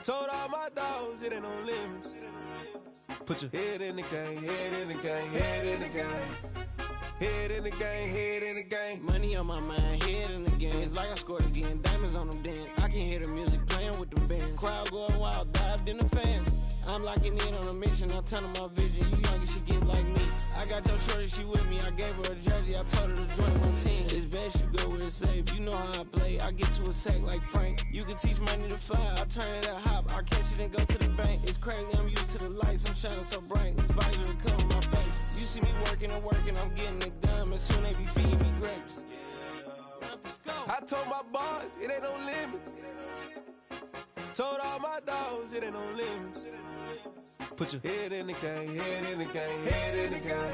Told all my dogs it ain't no limits. Put your head in the game, head in the game, head in the game. Head in the game, head in the game. Money on my mind, head in the game. It's like I scored again, diamonds on them dance. I can hear the music playing with them bands. Crowd going wild, dived in the fans. I'm locking in on a mission, I tell her my vision. You young and she get like me. I got your shorty, she with me. I gave her a jersey, I told her to join my team. It's best you go where it's safe. You know how I play. I get to a sack like Frank. You can teach money to fly. I turn it a hop. I catch it and go to the bank. It's crazy, I'm used to the lights. I'm shining so bright. This visor will cover my face. You see me working and working. I'm getting it done. And soon they be feeding me grapes. I told my boys it ain't no limits. Told all my dogs it ain't no limits. Put your head in the game, head in the game, head in the game.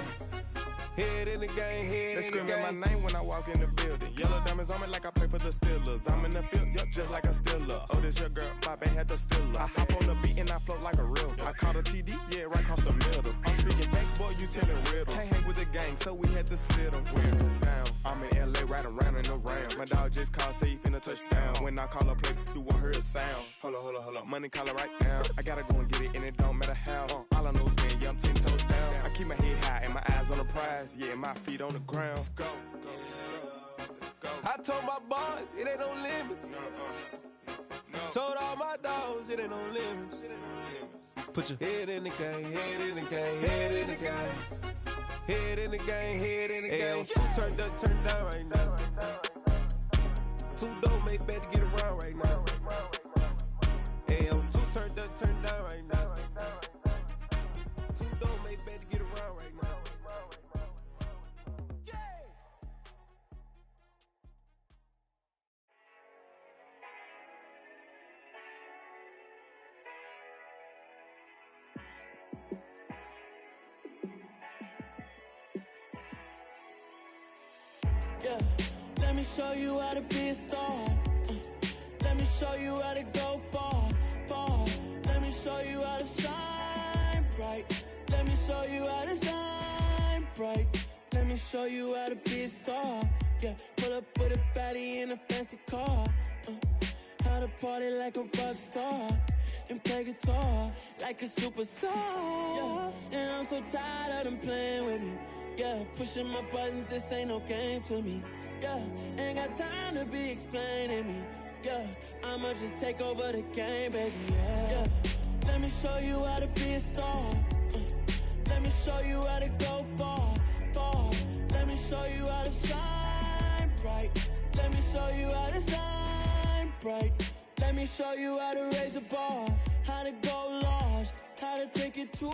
Head in the game, head they in the game. They screaming my name when I walk in the building. Yellow diamonds on me like I play for the Steelers. I'm in the field, yup, just like a Steeler. Oh, this your girl, Bobby had the Steeler. I hop on the beat and I float like a real. I caught a TD, yeah, right across the middle. I'm speaking thanks, boy, you telling riddles. Can't hang with the gang, so we had to sit them down. I'm in LA, riding around and around. My dog just called, say he finna touchdown. When I call a play, you won't hear a sound. Hold up, money calling right now. I gotta go and get it, and it don't matter how. All I know is man, yeah, I'm 10 toes down. I keep my head high and my eyes on the prize. Yeah, my feet on the ground. Let's go. Let's go. I told my boys it ain't no limits. No. Told all my dogs it ain't no limits. Put your head in the game, head in the game, head in the game. Head in the game, head in the game. Two turned up, turned down right now. Two dope make better get around right now. Hey, I'm two turned up, turned down right now. Two dope make better get around right now. Yeah, let me show you how to be a star. Let me show you how to go far, far. Let me show you how to shine bright. Let me show you how to shine bright. Let me show you how to be a star. Yeah, pull up with a baddie in a fancy car. How to party like a rock star and play guitar like a superstar. Yeah, and I'm so tired of them playing with me. Yeah, pushing my buttons, this ain't no game to me. Yeah, ain't got time to be explaining me. Yeah, I'ma just take over the game, baby. Yeah, let me show you how to be a star. Let me show you how to go far, far. Let me show you how to shine bright. Let me show you how to shine bright. Let me show you how to raise the bar, how to go large, how to take it too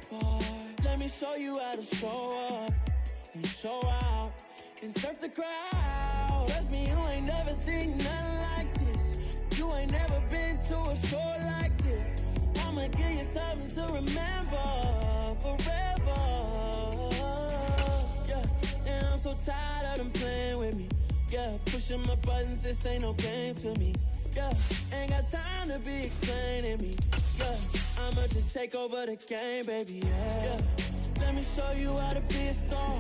far. Let me show you how to show up and show out and surf the crowd. Trust me, you ain't never seen nothing like this. You ain't never been to a show like this. I'ma give you something to remember forever. Yeah, and I'm so tired of them playing with me. Yeah, pushing my buttons, this ain't no game to me. Yeah, ain't got time to be explaining me. Yeah, I'ma just take over the game, baby. Yeah, let me show you how to be a star.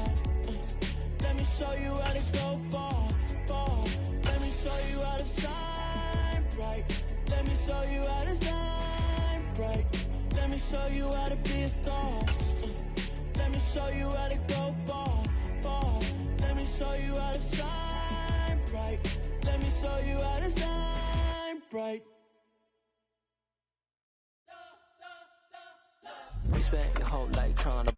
Let me show you how to go far, far. Let me show you how to shine bright. Let me show you how to shine bright. Let me show you how to be a star. Let me show you how to go far, far. Let me show you how to shine bright. Let me show you how to shine bright. Respect your whole life trying to.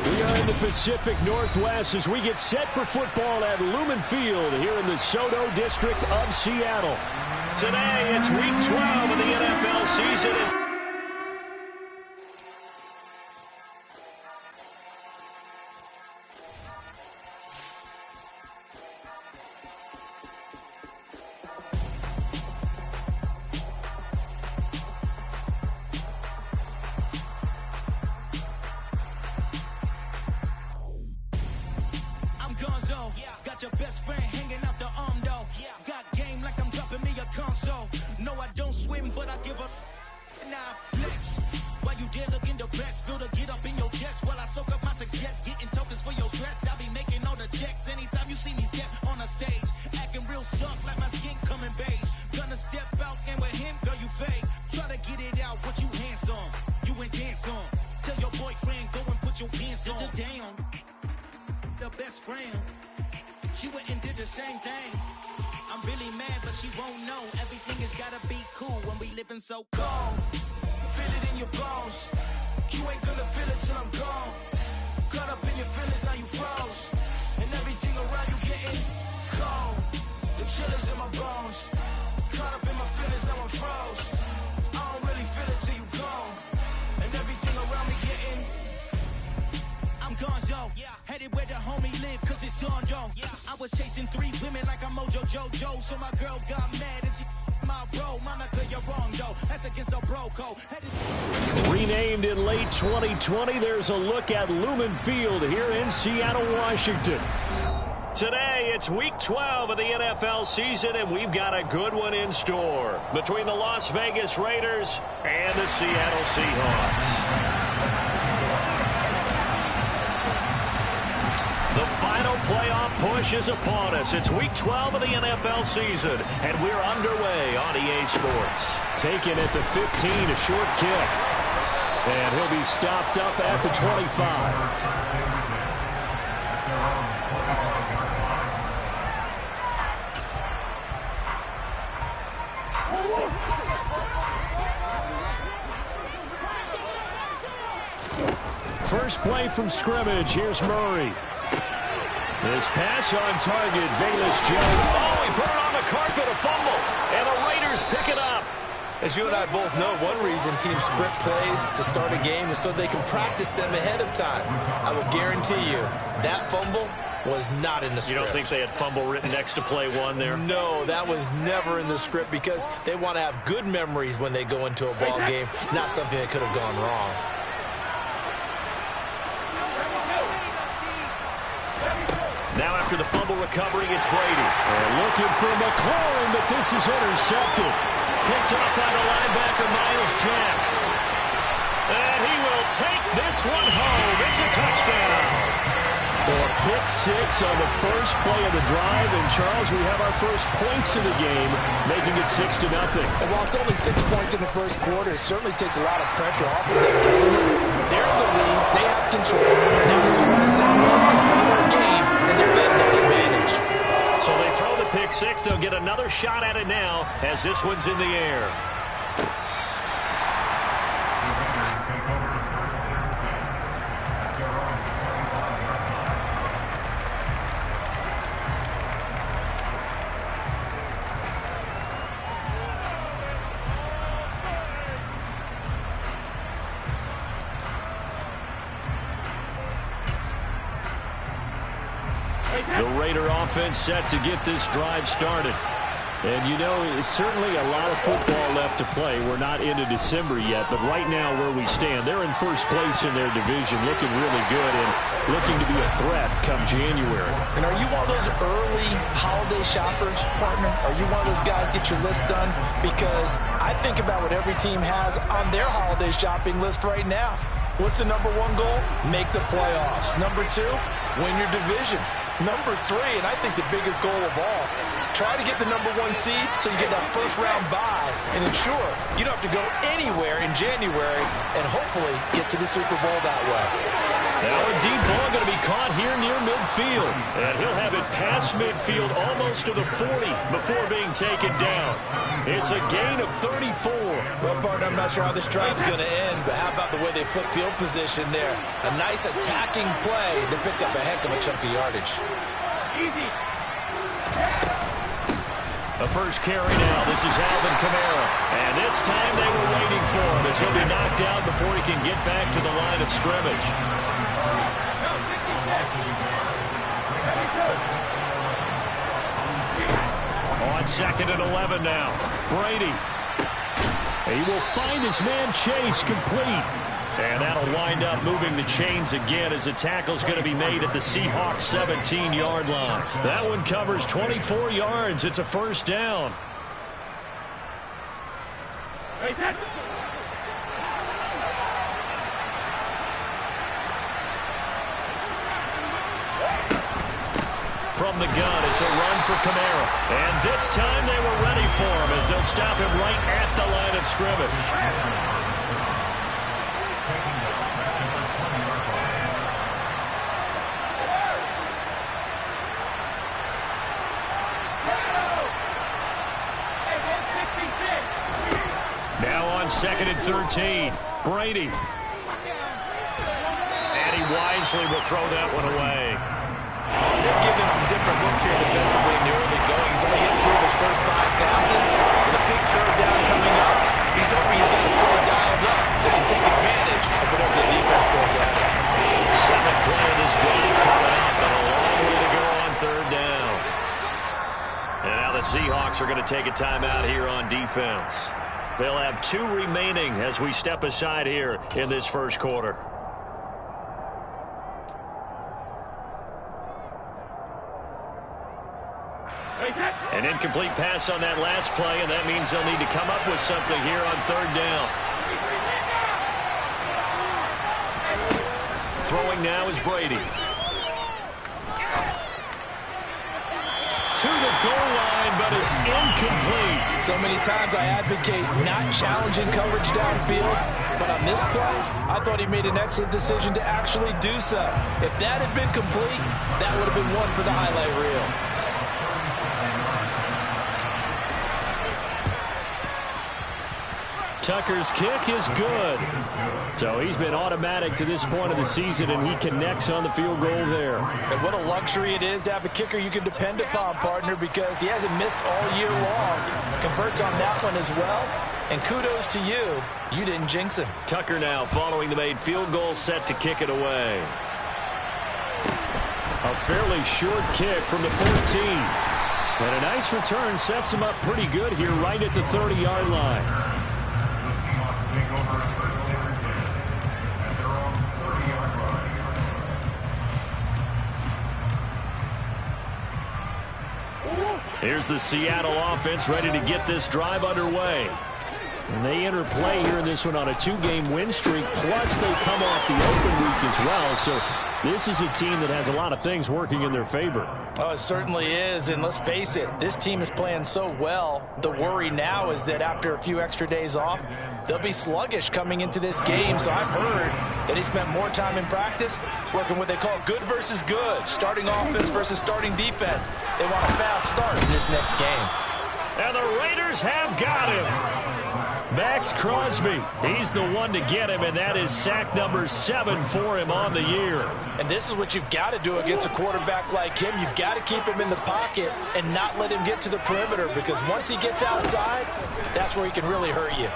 We are in the Pacific Northwest as we get set for football at Lumen Field here in the SoDo district of Seattle. Today, it's week 12 of the NFL season. Got your best friend hanging out the arm though. Got game like I'm dropping me a console. No, I don't swim, but I give up. Nah, flex. While you there looking depressed, feel the get up in your chest while I soak up my success, getting tokens for your stress. I be making all the checks anytime you see me step on a stage, acting real soft like my skin coming beige. Gonna step out friend. She went and did the same thing. I'm really mad, but she won't know. Everything has gotta be cool when we living so cold. Feel it in your bones. You ain't gonna feel it till I'm gone. Caught up in your feelings, now you froze. And everything around you getting cold. The chillers in my bones. Caught up in my feelings, now I'm froze. I don't really feel it till you gone. And everything around me getting, I'm gonzo. Headed where the homie live, cause it's on, yo. I was chasing 3 women like I'm Mojo Jojo. So my girl got mad and she my bro. Monica, you're wrong, though. That's against a bro code. Renamed in late 2020, there's a look at Lumen Field here in Seattle, Washington. Today, it's Week 12 of the NFL season, and we've got a good one in store between the Las Vegas Raiders and the Seattle Seahawks. The final playoff push is upon us. It's Week 12 of the NFL season, and we're underway on EA Sports. Taken at the 15, a short kick. And he'll be stopped up at the 25. First play from scrimmage. Here's Murray. This pass on target. Velus Jones. Oh, he put it on the carpet. A fumble. And the Raiders pick it up. As you and I both know, one reason teams script plays to start a game is so they can practice them ahead of time. I will guarantee you that fumble was not in the script. You don't think they had fumble written next to play one there? No, that was never in the script because they want to have good memories when they go into a ball game, not something that could have gone wrong. Now after the fumble recovery, it's Brady. And looking for McLaurin, but this is intercepted. Picked up by the linebacker, Miles Jack. And he will take this one home. It's a touchdown. A pick 6 on the first play of the drive. And, Charles, we have our first points in the game, making it 6-0. And while it's only 6 points in the first quarter, it certainly takes a lot of pressure off of them, doesn't it? They're in the lead. They have control. Now they just want to set up and play their game, and they're getting that advantage. So they throw the pick 6. They'll get another shot at it now as this one's in the air. The Raider offense set to get this drive started. And, you know, it's certainly a lot of football left to play. We're not into December yet, but right now where we stand, they're in first place in their division, looking really good and looking to be a threat come January. And are you one of those early holiday shoppers, partner? Are you one of those guys get your list done? Because I think about what every team has on their holiday shopping list right now. What's the number 1 goal? Make the playoffs. Number 2, win your division. Number 3, and I think the biggest goal of all, try to get the number 1 seed so you get that first round bye and ensure you don't have to go anywhere in January and hopefully get to the Super Bowl that way. Now a deep ball going to be caught here near midfield. And he'll have it past midfield almost to the 40 before being taken down. It's a gain of 34. Well, partner, I'm not sure how this drive's going to end, but how about the way they flip field position there? A nice attacking play. They picked up a heck of a chunk of yardage. The first carry now. This is Alvin Kamara. And this time they were waiting for him as he'll be knocked down before he can get back to the line of scrimmage. On 2nd and 11 now. Brady. He will find his man Chase complete. And that'll wind up moving the chains again as the tackle's going to be made at the Seahawks 17-yard line. That one covers 24 yards. It's a first down. From the gun, it's a run for Kamara. And this time they were ready for him as they'll stop him right at the line of scrimmage. on 2nd and 13. Brady. And he wisely will throw that one away. They're giving him some different looks here defensively in the early going. He's only hit 2 of his first 5 passes. With a big 3rd down coming up, he's hoping he's got it pretty dialed up. They can take advantage of whatever the defense throws at him. 7th play of this drive coming up, and a long way to go on 3rd down. And now the Seahawks are going to take a timeout here on defense. They'll have 2 remaining as we step aside here in this first quarter. An incomplete pass on that last play, and that means they'll need to come up with something here on 3rd down. Throwing now is Brady. To the goal line, but it's incomplete. So many times I advocate not challenging coverage downfield, but on this play, I thought he made an excellent decision to actually do so. If that had been complete, that would have been one for the highlight reel. Tucker's kick is good. So he's been automatic to this point of the season, and he connects on the field goal there. And what a luxury it is to have a kicker you can depend upon, partner, because he hasn't missed all year long. Converts on that one as well. And kudos to you. You didn't jinx him. Tucker now following the made field goal, set to kick it away. A fairly short kick from the 14. And a nice return sets him up pretty good here right at the 30-yard line. Here's the Seattle offense ready to get this drive underway. And they enter play here in this one on a 2-game win streak, plus they come off the open week as well. So this is a team that has a lot of things working in their favor. Oh, it certainly is. And let's face it, this team is playing so well. The worry now is that after a few extra days off, they'll be sluggish coming into this game. So I've heard that he spent more time in practice working what they call good versus good, starting offense versus starting defense. They want a fast start in this next game. And the Raiders have got him. Max Crosby, he's the one to get him, and that is sack number 7 for him on the year. And this is what you've got to do against a quarterback like him. You've got to keep him in the pocket and not let him get to the perimeter, because once he gets outside, that's where he can really hurt you.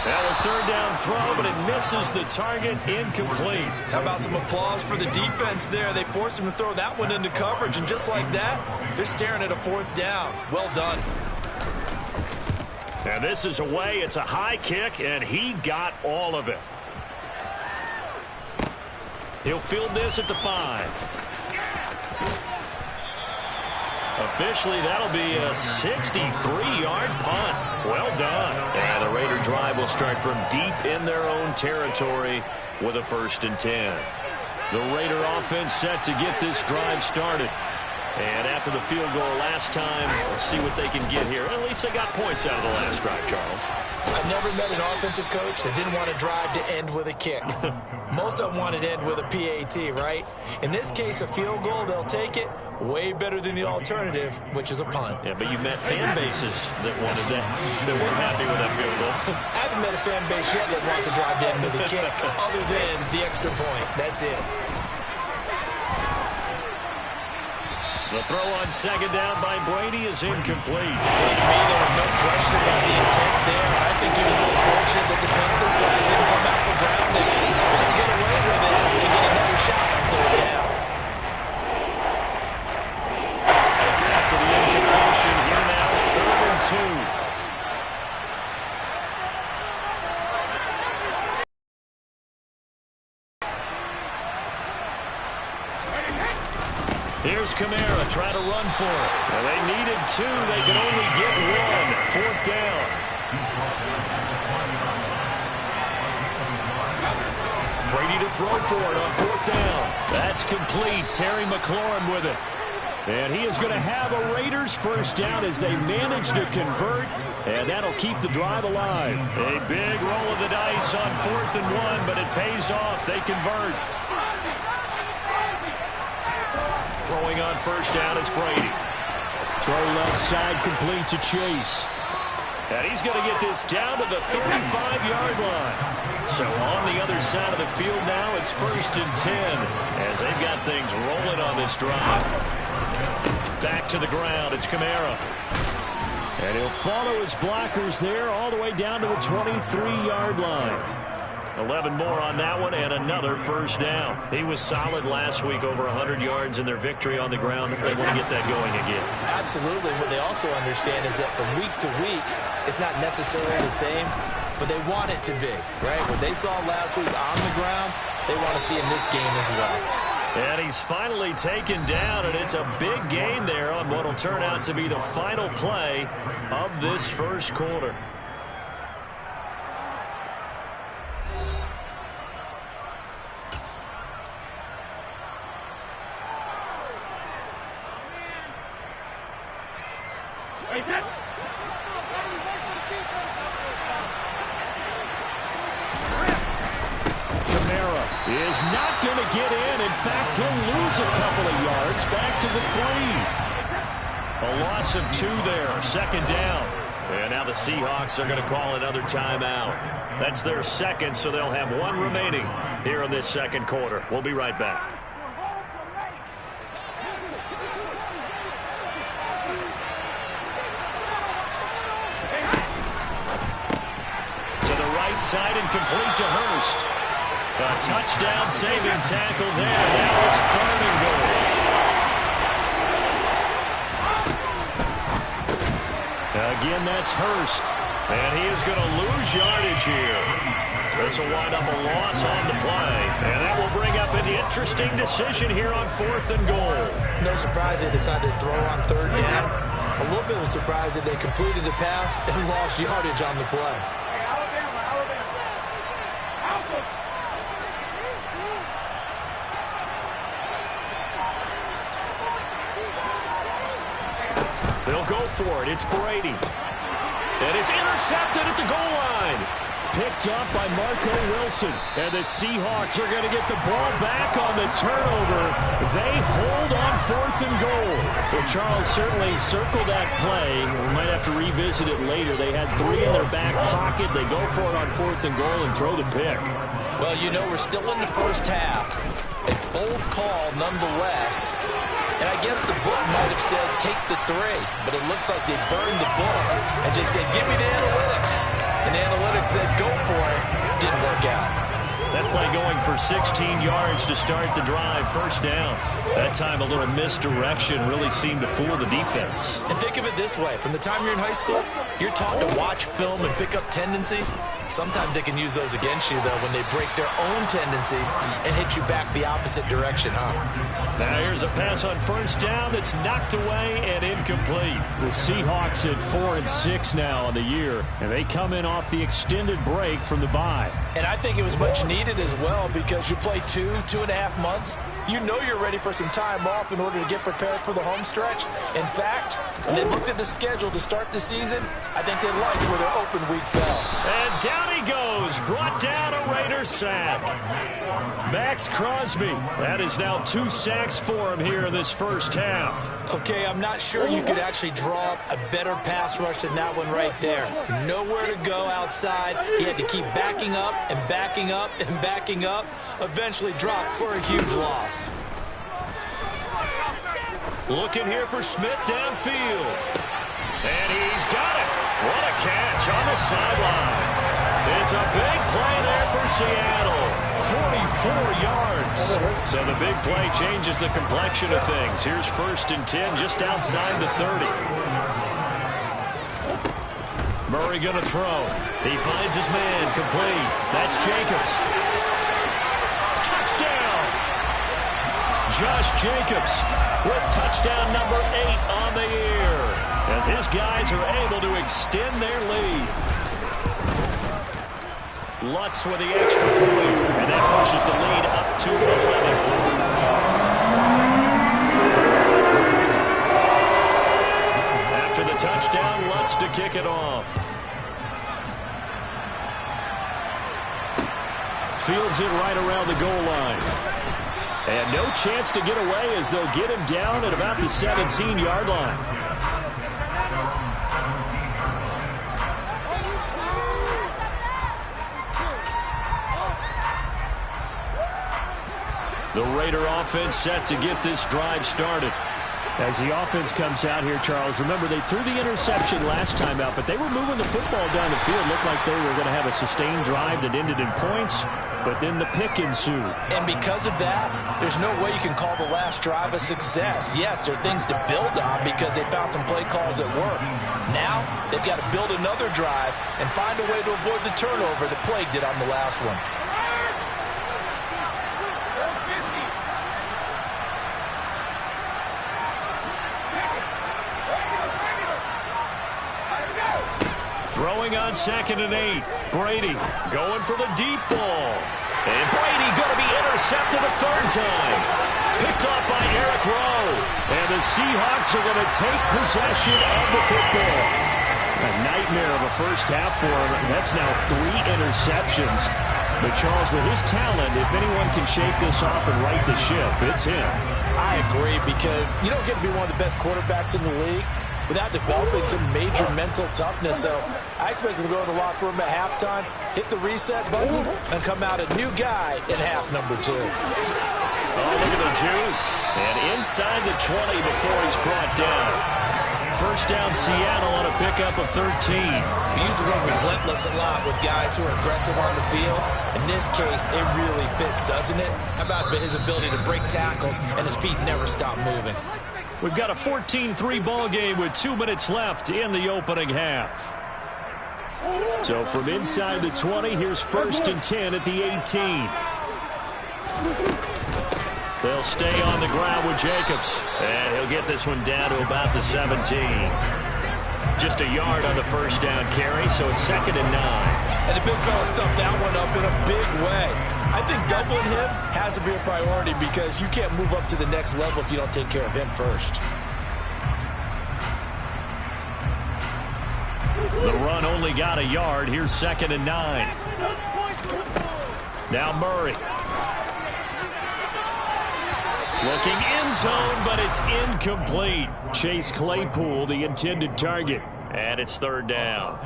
Now a 3rd down throw, but it misses the target, incomplete. How about some applause for the defense there? They forced him to throw that one into coverage, and just like that, they're staring at a 4th down. Well done. And this is away. It's a high kick, and he got all of it. He'll field this at the 5. Officially, that'll be a 63-yard punt. Well done. And the Raider drive will start from deep in their own territory with a 1st and 10. The Raider offense set to get this drive started. And after the field goal last time, we'll see what they can get here. At least they got points out of the last drive, Charles. I've never met an offensive coach that didn't want to drive to end with a kick. Most of them want to end with a PAT, right? In this case, a field goal, they'll take it. Way better than the alternative, which is a punt. Yeah, but you've met fan bases that wanted that, that were happy with that field goal. I haven't met a fan base yet that wants to drive to end with a kick, other than the extra point. That's it. The throw on 2nd down by Brady is incomplete. Well, to me, there was no question about the intent there. I think he was a little fortunate that the penalty flag didn't come back for grounding. But he'll get away with it and get another shot on 3rd down. After the incompletion, here now, 3rd and 2. Here's Kamara trying to run for it. Well, they needed 2. They could only get 1. 4th down. Brady to throw for it on 4th down. That's complete. Terry McLaurin with it. And he is going to have a Raiders 1st down as they manage to convert. And that'll keep the drive alive. A big roll of the dice on 4th and 1, but it pays off. They convert. Throwing on 1st down is Brady. Throw left side complete to Chase. And he's going to get this down to the 35-yard line. So on the other side of the field now, it's 1st and 10 as they've got things rolling on this drive. Back to the ground, it's Kamara. And he'll follow his blockers there all the way down to the 23-yard line. 11 more on that one and another first down. He was solid last week, over 100 yards in their victory on the ground. They want to get that going again. Absolutely. What they also understand is that from week to week, it's not necessarily the same, but they want it to be, right? What they saw last week on the ground, they want to see in this game as well. And he's finally taken down, and it's a big gain there on what will turn out to be the final play of this first quarter. Kamara is not going to get in. In fact, he'll lose a couple of yards back to the 3. A loss of 2 there, 2nd down. And now the Seahawks are going to call another timeout. That's their 2nd, so they'll have 1 remaining here in this 2nd quarter. We'll be right back. Side and complete to Hurst. A touchdown saving tackle there. Now it's 3rd and goal. Again, that's Hurst. And he is going to lose yardage here. This will wind up a loss on the play. And that will bring up an interesting decision here on 4th and goal. No surprise they decided to throw on 3rd down. A little bit of a surprise that they completed the pass and lost yardage on the play. They'll go for it. It's Brady. And it's intercepted at the goal line. Picked up by Marco Wilson. And the Seahawks are going to get the ball back on the turnover. They hold on 4th and goal. Well, Charles certainly circled that play. We might have to revisit it later. They had 3 in their back pocket. They go for it on 4th and goal and throw the pick. Well, you know, we're still in the first half. A bold call nonetheless. And I guess the book might have said, take the 3. But it looks like they burned the book and just said, give me the analytics. And the analytics said, go for it. Didn't work out. That play going for 16 yards to start the drive. 1st down. That time a little misdirection really seemed to fool the defense. And think of it this way. From the time you're in high school, you're taught to watch film and pick up tendencies. Sometimes they can use those against you, though, when they break their own tendencies and hit you back the opposite direction, huh? Now here's a pass on 1st down that's knocked away and incomplete. The Seahawks at 4-6 now on the year, and they come in off the extended break from the bye. And I think it was much needed as well because you play 2.5 months. You know you're ready for some time off in order to get prepared for the home stretch. In fact, when they looked at the schedule to start the season, I think they liked where their open week fell. And down he goes, brought down a Raider sack. Max Crosby, that is now 2 sacks for him here in this first half. Okay, I'm not sure you could actually draw up a better pass rush than that one right there. Nowhere to go outside. He had to keep backing up and backing up and backing up. Eventually dropped for a huge loss. Looking here for Smith downfield. And he's got it. What a catch on the sideline. It's a big play there for Seattle. 44 yards. So the big play changes the complexion of things. Here's 1st and 10 just outside the 30. Murray going to throw. He finds his man complete. That's Jacobs. Touchdown. Josh Jacobs with touchdown number 8 on the year as his guys are able to extend their lead. Lutz with the extra point, and that pushes the lead up to 11. After the touchdown, Lutz to kick it off. Fields it right around the goal line. And no chance to get away as they'll get him down at about the 17-yard line. The Raider offense set to get this drive started. As the offense comes out here, Charles, remember they threw the interception last time out, but they were moving the football down the field. Looked like they were going to have a sustained drive that ended in points, but then the pick ensued. And because of that, there's no way you can call the last drive a success. Yes, there are things to build on because they found some play calls that work. Now, they've got to build another drive and find a way to avoid the turnover that plagued it on the last one. Throwing on 2nd and 8. Brady going for the deep ball. And Brady going to be intercepted a third time. Picked off by Eric Rowe. And the Seahawks are going to take possession of the football. A nightmare of a first half for him. That's now 3 interceptions. But Charles, with his talent, if anyone can shake this off and right the ship, it's him. I agree, because you don't get to be one of the best quarterbacks in the league without developing some major mental toughness. So I expect him to go in the locker room at halftime, hit the reset button, and come out a new guy in half number 2. Oh, look at the juke. And inside the 20 before he's brought down. First down, Seattle on a pickup of 13. We use the word relentless a lot with guys who are aggressive on the field. In this case, it really fits, doesn't it? How about his ability to break tackles and his feet never stop moving? We've got a 14-3 ball game with 2 minutes left in the opening half. So from inside the 20, here's 1st and 10 at the 18. They'll stay on the ground with Jacobs. And he'll get this one down to about the 17. Just a yard on the first down carry, so it's 2nd and 9. And the big fella stuffed that one up in a big way. I think doubling him has to be a priority because you can't move up to the next level if you don't take care of him first. The run only got a yard. Here's 2nd and 9. Now Murray. Looking end zone, but it's incomplete. Chase Claypool, the intended target. And it's 3rd down.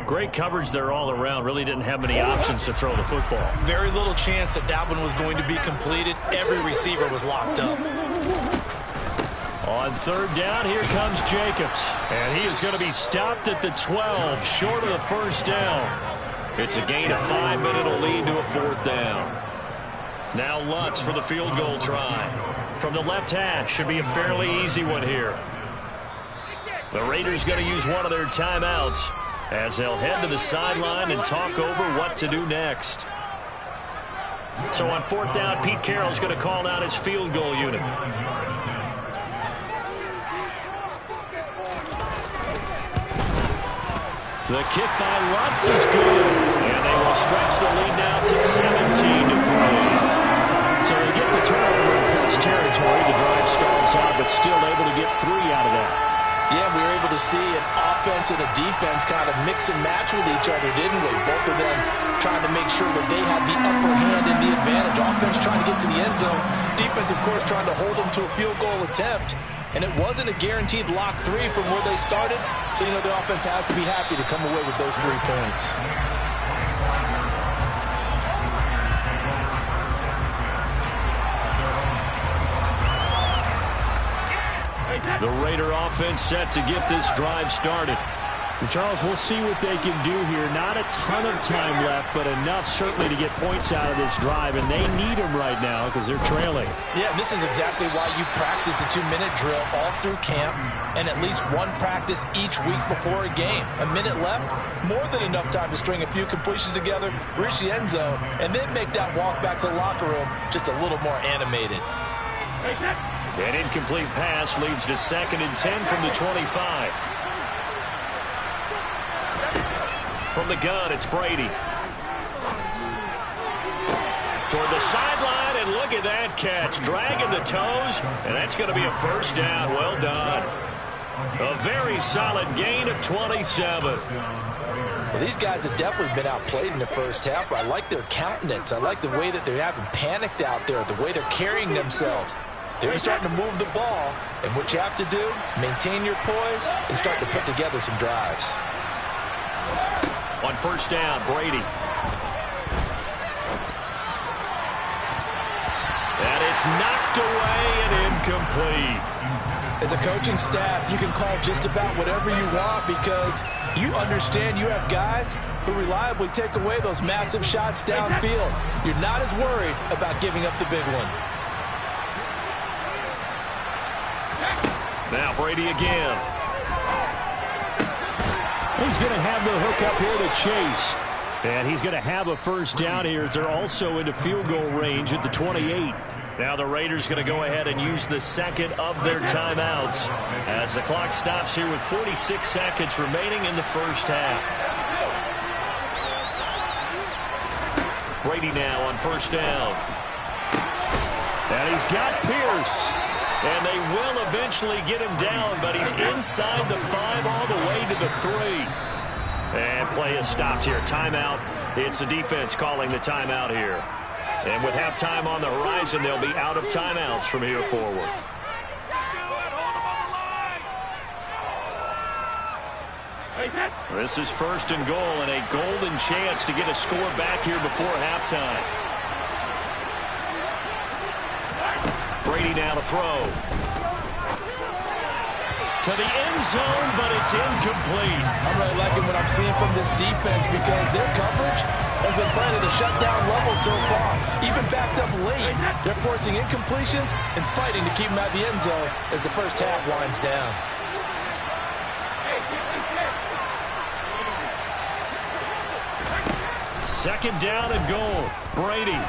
Great coverage there all around. Really didn't have many options to throw the football. Very little chance that that one was going to be completed. Every receiver was locked up. On 3rd down, here comes Jacobs. And he is going to be stopped at the 12, short of the first down. It's a gain of 5, but it'll lead to a 4th down. Now Lutz for the field goal try. From the left hash, should be a fairly easy one here. The Raiders going to use one of their timeouts as they'll head to the sideline and talk over what to do next. So on 4th down, Pete Carroll's going to call out his field goal unit. The kick by Lutz is good. And they will stretch the lead now to 17-3. So they get the turnover in close territory. The drive stalls out, but still able to get 3 out of that. Yeah, we were able to see an offense and a defense kind of mix and match with each other, didn't we? Both of them trying to make sure that they had the upper hand and the advantage. Offense trying to get to the end zone. Defense, of course, trying to hold them to a field goal attempt. And it wasn't a guaranteed lock 3 from where they started. So, you know, the offense has to be happy to come away with those 3 points. The Raider offense set to get this drive started. Charles, we'll see what they can do here. Not a ton of time left, but enough certainly to get points out of this drive, and they need them right now because they're trailing. Yeah, this is exactly why you practice a 2-minute drill all through camp and at least one practice each week before a game. A minute left, more than enough time to string a few completions together, reach the end zone, and then make that walk back to the locker room just a little more animated. An incomplete pass leads to 2nd and 10 from the 25. From the gun, it's Brady. Toward the sideline, and look at that catch. Dragging the toes, and that's going to be a first down. Well done. A very solid gain of 27. Well, these guys have definitely been outplayed in the first half, but I like their countenance. I like the way that they haven't panicked out there, the way they're carrying themselves. They're starting to move the ball, and what you have to do, maintain your poise and start to put together some drives. On first down, Brady. And it's knocked away and incomplete. As a coaching staff, you can call just about whatever you want because you understand you have guys who reliably take away those massive shots downfield. You're not as worried about giving up the big one. Now Brady again. He's going to have the hook up here to Chase. And he's going to have a first down here as they're also into field goal range at the 28. Now the Raiders going to go ahead and use the second of their timeouts as the clock stops here with 46 seconds remaining in the first half. Brady now on first down. And he's got Pierce. And they will eventually get him down, but he's inside the 5 all the way to the 3. And play is stopped here. Timeout. It's the defense calling the timeout here. And with halftime on the horizon, they'll be out of timeouts from here forward. This is first and goal and a golden chance to get a score back here before halftime. Brady now to throw. To the end zone, but it's incomplete. I'm really liking what I'm seeing from this defense because their coverage has been playing at a shutdown level so far. Even backed up late, they're forcing incompletions and fighting to keep them out of the end zone as the first half winds down. Second down and goal. Brady.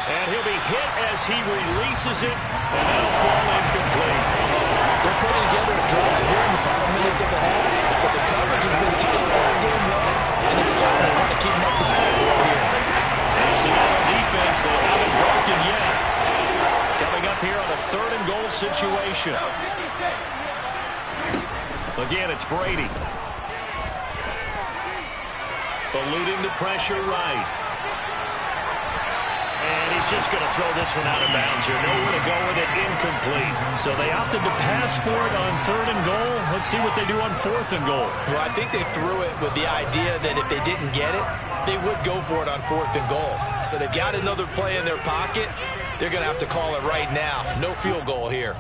And he'll be hit as he releases it, and that'll fall incomplete. They're putting together a drive here in the final minutes of the half, but the coverage has been tight all game long, and they certainly want to keep them up the scoreboard here. The Seattle defense, they haven't broken yet. Coming up here on a third and goal situation. Again, it's Brady. Eluding the pressure right. And he's just going to throw this one out of bounds here. Nowhere to go with it, incomplete. So they opted to pass for it on third and goal. Let's see what they do on fourth and goal. Well, I think they threw it with the idea that if they didn't get it, they would go for it on fourth and goal. So they've got another play in their pocket. They're going to have to call it right now. No field goal here.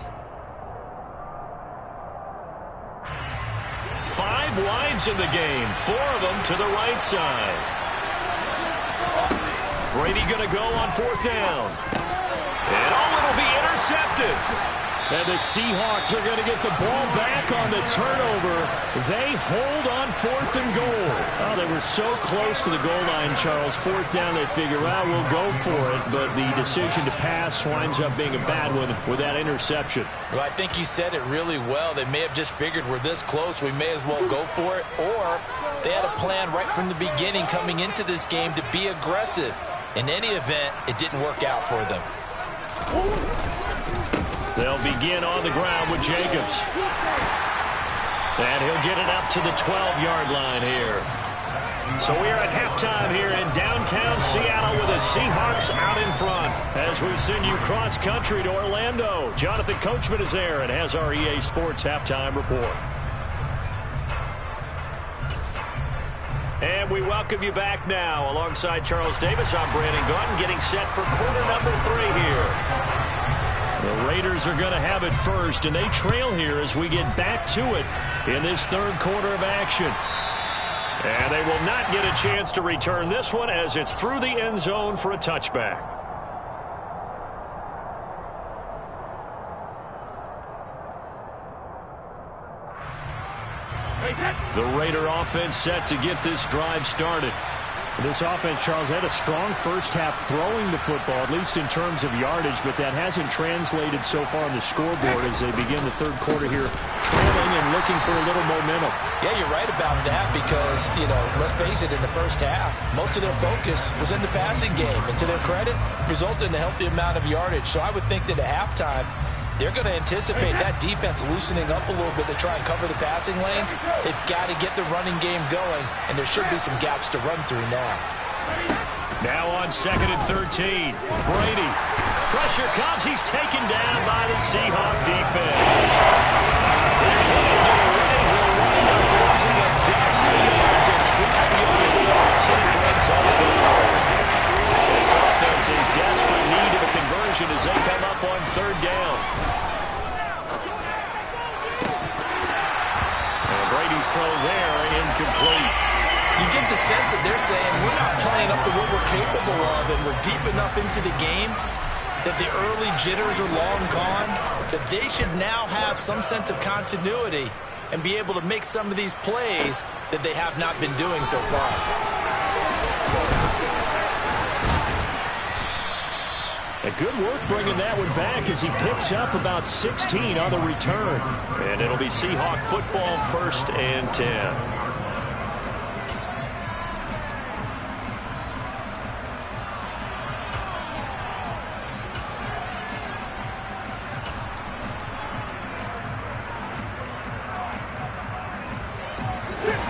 5 wides in the game, 4 of them to the right side. Brady going to go on fourth down. And it'll be intercepted. And the Seahawks are going to get the ball back on the turnover. They hold on fourth and goal. Oh, they were so close to the goal line, Charles. Fourth down, they figure, well, we'll go for it. But the decision to pass winds up being a bad one with that interception. Well, I think you said it really well. They may have just figured we're this close, we may as well go for it. Or they had a plan right from the beginning coming into this game to be aggressive. In any event, it didn't work out for them. They'll begin on the ground with Jacobs. And he'll get it up to the 12-yard line here. So we are at halftime here in downtown Seattle with the Seahawks out in front. As we send you cross-country to Orlando, Jonathan Coachman is there and has our EA Sports halftime report. And we welcome you back now. Alongside Charles Davis, I'm Brandon Gaudin, getting set for quarter number 3 here. The Raiders are going to have it first, and they trail here as we get back to it in this third quarter of action. And they will not get a chance to return this one as it's through the end zone for a touchback. The Raider offense set to get this drive started. This offense, Charles, had a strong first half throwing the football, at least in terms of yardage, but that hasn't translated so far on the scoreboard as they begin the third quarter here, trailing and looking for a little momentum. Yeah, you're right about that because, let's face it, in the first half, most of their focus was in the passing game. And to their credit, resulted in a healthy amount of yardage. So I would think that at halftime, they're going to anticipate that defense loosening up a little bit to try and cover the passing lanes. They've got to get the running game going, and there should be some gaps to run through now. Now on 2nd and 13, Brady. Pressure comes. He's taken down by the Seahawk defense. He can't get away. He'll wind up losing a dozen yards at 12 yards. So he breaks off the road. This offense in desperate need of a throw there, incomplete. You get the sense that they're saying we're not playing up to what we're capable of, and we're deep enough into the game that the early jitters are long gone, that they should now have some sense of continuity and be able to make some of these plays that they have not been doing so far. A good work bringing that one back as he picks up about 16 on the return. And it'll be Seahawk football, 1st and 10.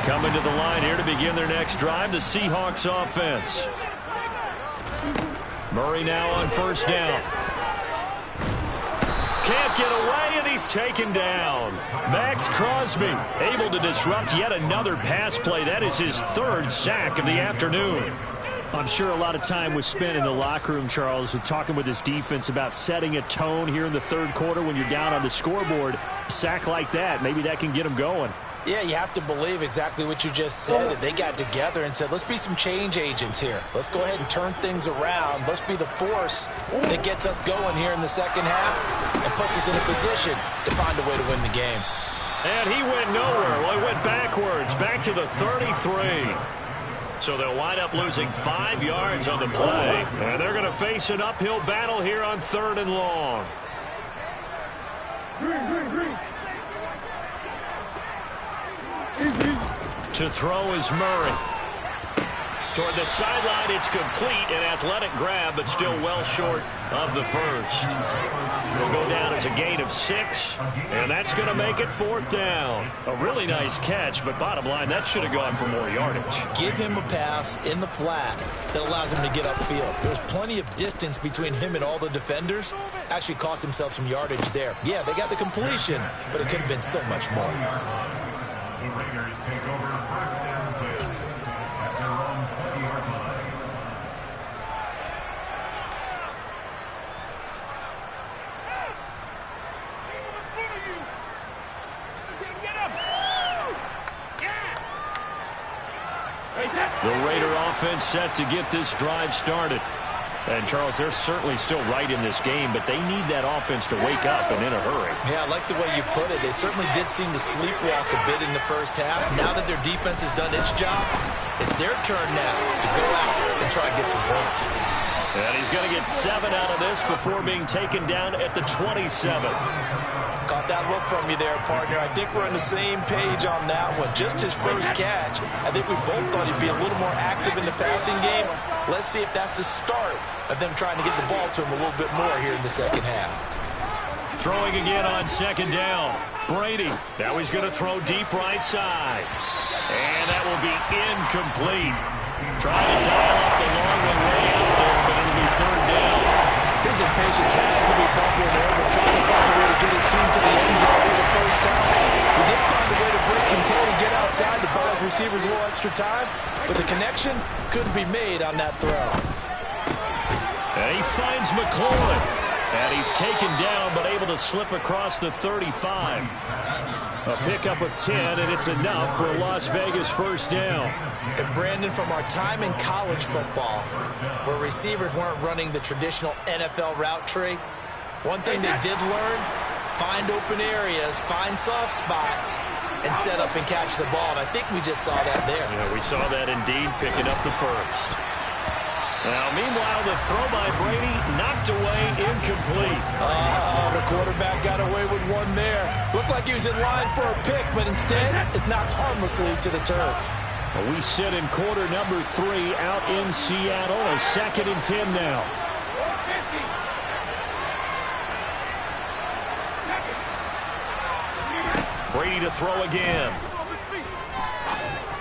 Coming to the line here to begin their next drive, the Seahawks offense. Murray now on 1st down. Can't get away, and he's taken down. Max Crosby able to disrupt yet another pass play. That is his 3rd sack of the afternoon. I'm sure a lot of time was spent in the locker room, Charles, with talking with his defense about setting a tone here in the 3rd quarter when you're down on the scoreboard. A sack like that, maybe that can get him going. Yeah, you have to believe exactly what you just said. That they got together and said, let's be some change agents here. Let's go ahead and turn things around. Let's be the force that gets us going here in the second half and puts us in a position to find a way to win the game. And he went nowhere. Well, he went backwards, back to the 33. So they'll wind up losing 5 yards on the play. And they're going to face an uphill battle here on 3rd and long. To throw is Murray. Toward the sideline, it's complete. An athletic grab, but still well short of the 1st. It'll go down as a gain of 6, and that's going to make it 4th down. A really nice catch, but bottom line, that should have gone for more yardage. Give him a pass in the flat that allows him to get upfield. There's plenty of distance between him and all the defenders. Actually cost himself some yardage there. Yeah, they got the completion, but it could have been so much more. Raiders take over 1st and 2 at their own 20-yard line. The Raider offense set to get this drive started. And, Charles, they're certainly still right in this game, but they need that offense to wake up and in a hurry. Yeah, I like the way you put it. They certainly did seem to sleepwalk a bit in the 1st half. Now that their defense has done its job, it's their turn now to go out and try and get some points. And he's going to get 7 out of this before being taken down at the 27. Caught that look from you there, partner. I think we're on the same page on that one. Just his 1st catch. I think we both thought he'd be a little more active in the passing game. Let's see if that's the start of them trying to get the ball to him a little bit more here in the second half. Throwing again on 2nd down. Brady. Now he's going to throw deep right side. And that will be incomplete. Trying to dial up the long way out there, but it'll be 3rd down. His impatience has to be bubbling over, trying to find a way to get his team to the end zone for the 1st time. He did find a way to break contain and get outside to buy his receivers a little extra time, but the connection couldn't be made on that throw. And he finds McLaurin. And he's taken down, but able to slip across the 35. A pickup of 10, and it's enough for a Las Vegas 1st down. And Brandon, from our time in college football, where receivers weren't running the traditional NFL route tree, one thing they did learn, find open areas, find soft spots, and set up and catch the ball. And I think we just saw that there. Yeah, we saw that indeed, picking up the 1st. Now, meanwhile, the throw by Brady knocked away, incomplete. The quarterback got away with one there. Looked like he was in line for a pick, but instead, it's knocked harmlessly to the turf. Well, we sit in quarter number 3 out in Seattle. A 2nd and 10 now. Brady to throw again.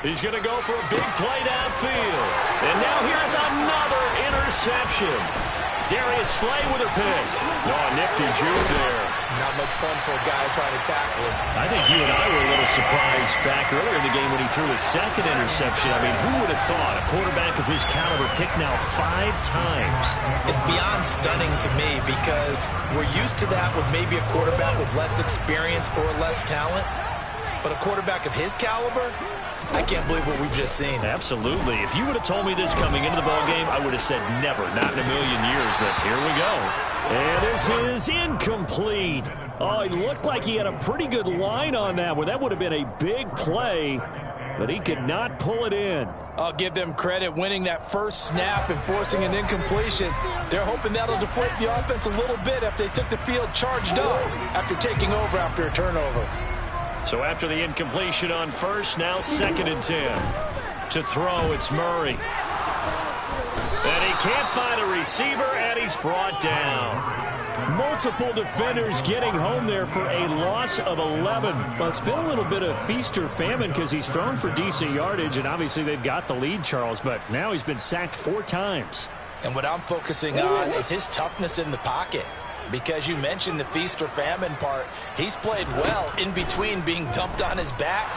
He's going to go for a big play downfield. And now here's another interception. Darius Slay with a pick. Oh, nifty juke there. Not much fun for a guy trying to tackle him. I think you and I were a little surprised back earlier in the game when he threw his 2nd interception. I mean, who would have thought a quarterback of his caliber picked now 5 times? It's beyond stunning to me because we're used to that with maybe a quarterback with less experience or less talent. But a quarterback of his caliber, I can't believe what we've just seen. Absolutely. If you would have told me this coming into the ballgame, I would have said never, not in a million years, but here we go. And this is incomplete. Oh, it looked like he had a pretty good line on that one. That would have been a big play, but he could not pull it in. I'll give them credit winning that first snap and forcing an incompletion. They're hoping that'll deflate the offense a little bit after they took the field charged up after taking over after a turnover. So after the incompletion on first, now 2nd and 10. To throw, it's Murray. And he can't find a receiver, and he's brought down. Multiple defenders getting home there for a loss of 11. Well, it's been a little bit of feast or famine because he's thrown for decent yardage, and obviously they've got the lead, Charles, but now he's been sacked 4 times. And what I'm focusing on is his toughness in the pocket. Because you mentioned the feast or famine part. He's played well in between being dumped on his back.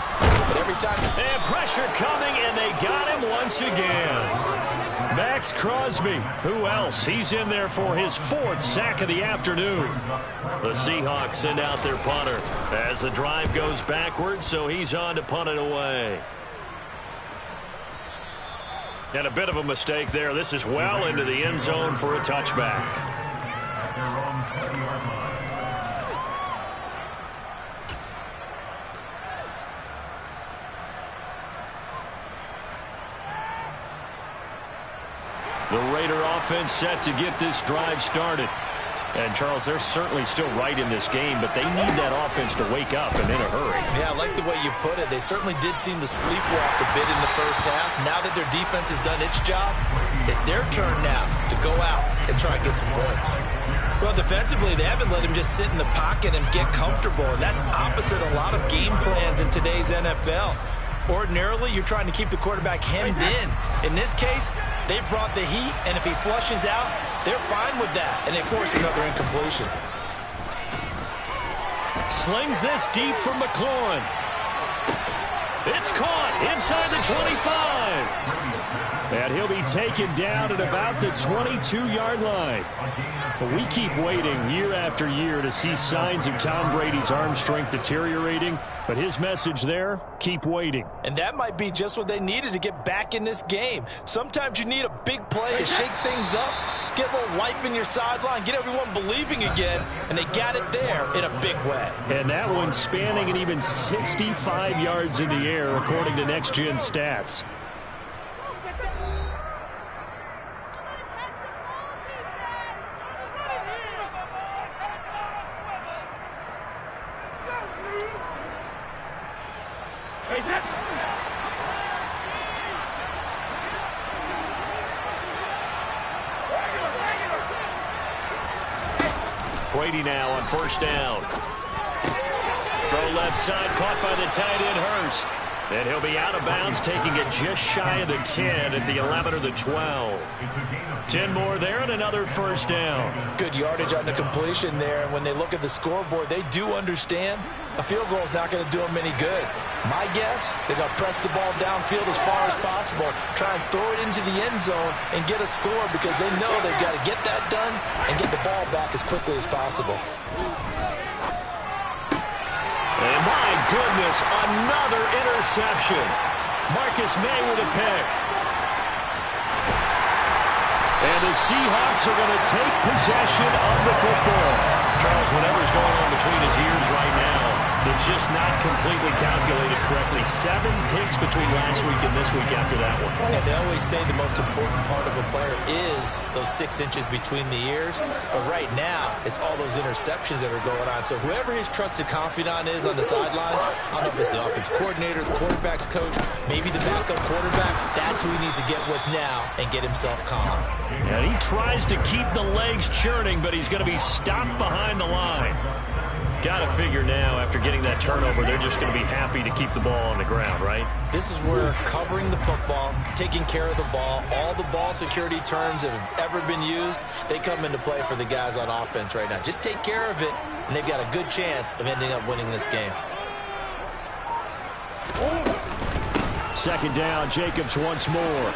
But every time... And pressure coming, and they got him once again. Max Crosby. Who else? He's in there for his 4th sack of the afternoon. The Seahawks send out their punter as the drive goes backwards, so he's on to punt it away. And a bit of a mistake there. This is well into the end zone for a touchback. The Raider offense set to get this drive started. And, Charles, they're certainly still right in this game, but they need that offense to wake up and in a hurry. Yeah, I like the way you put it. They certainly did seem to sleepwalk a bit in the first half. Now that their defense has done its job, it's their turn now to go out and try and get some points. Well, defensively, they haven't let him just sit in the pocket and get comfortable, and that's opposite a lot of game plans in today's NFL. Ordinarily, you're trying to keep the quarterback hemmed in. In this case, they brought the heat, and if he flushes out, they're fine with that, and they force another incompletion. Slings this deep from McLaurin. It's caught inside the 25. And he'll be taken down at about the 22-yard line. But we keep waiting year after year to see signs of Tom Brady's arm strength deteriorating. But his message there, keep waiting. And that might be just what they needed to get back in this game. Sometimes you need a big play to shake things up, get a little life in your sideline, get everyone believing again, and they got it there in a big way. And that one spanning an even 65 yards in the air, according to Next Gen Stats. Brady now on first down. Throw left side, caught by the tight end Hurst. And he'll be out of bounds, taking it just shy of the 10 at the 11 or the 12. 10 more there and another first down. Good yardage on the completion there. And when they look at the scoreboard, they do understand a field goal is not going to do them any good. My guess, they're going to press the ball downfield as far as possible, try and throw it into the end zone and get a score because they know they've got to get that done and get the ball back as quickly as possible. And my goodness, another interception. Marcus May with a pick. And the Seahawks are going to take possession of the football. Charles, whatever's going on between his ears right now, it's just not completely calculated correctly. 7 picks between last week and this week after that one. And they always say the most important part of a player is those 6 inches between the ears. But right now, it's all those interceptions that are going on. So whoever his trusted confidant is on the sidelines, I don't know if it's the offense coordinator, the quarterback's coach, maybe the backup quarterback, that's who he needs to get with now and get himself calm. And he tries to keep the legs churning, but he's going to be stopped behind the line. Got to figure now, after getting that turnover, they're just going to be happy to keep the ball on the ground, right? This is where covering the football, taking care of the ball, all the ball security terms that have ever been used, they come into play for the guys on offense right now. Just take care of it, and they've got a good chance of ending up winning this game. Second down, Jacobs once more.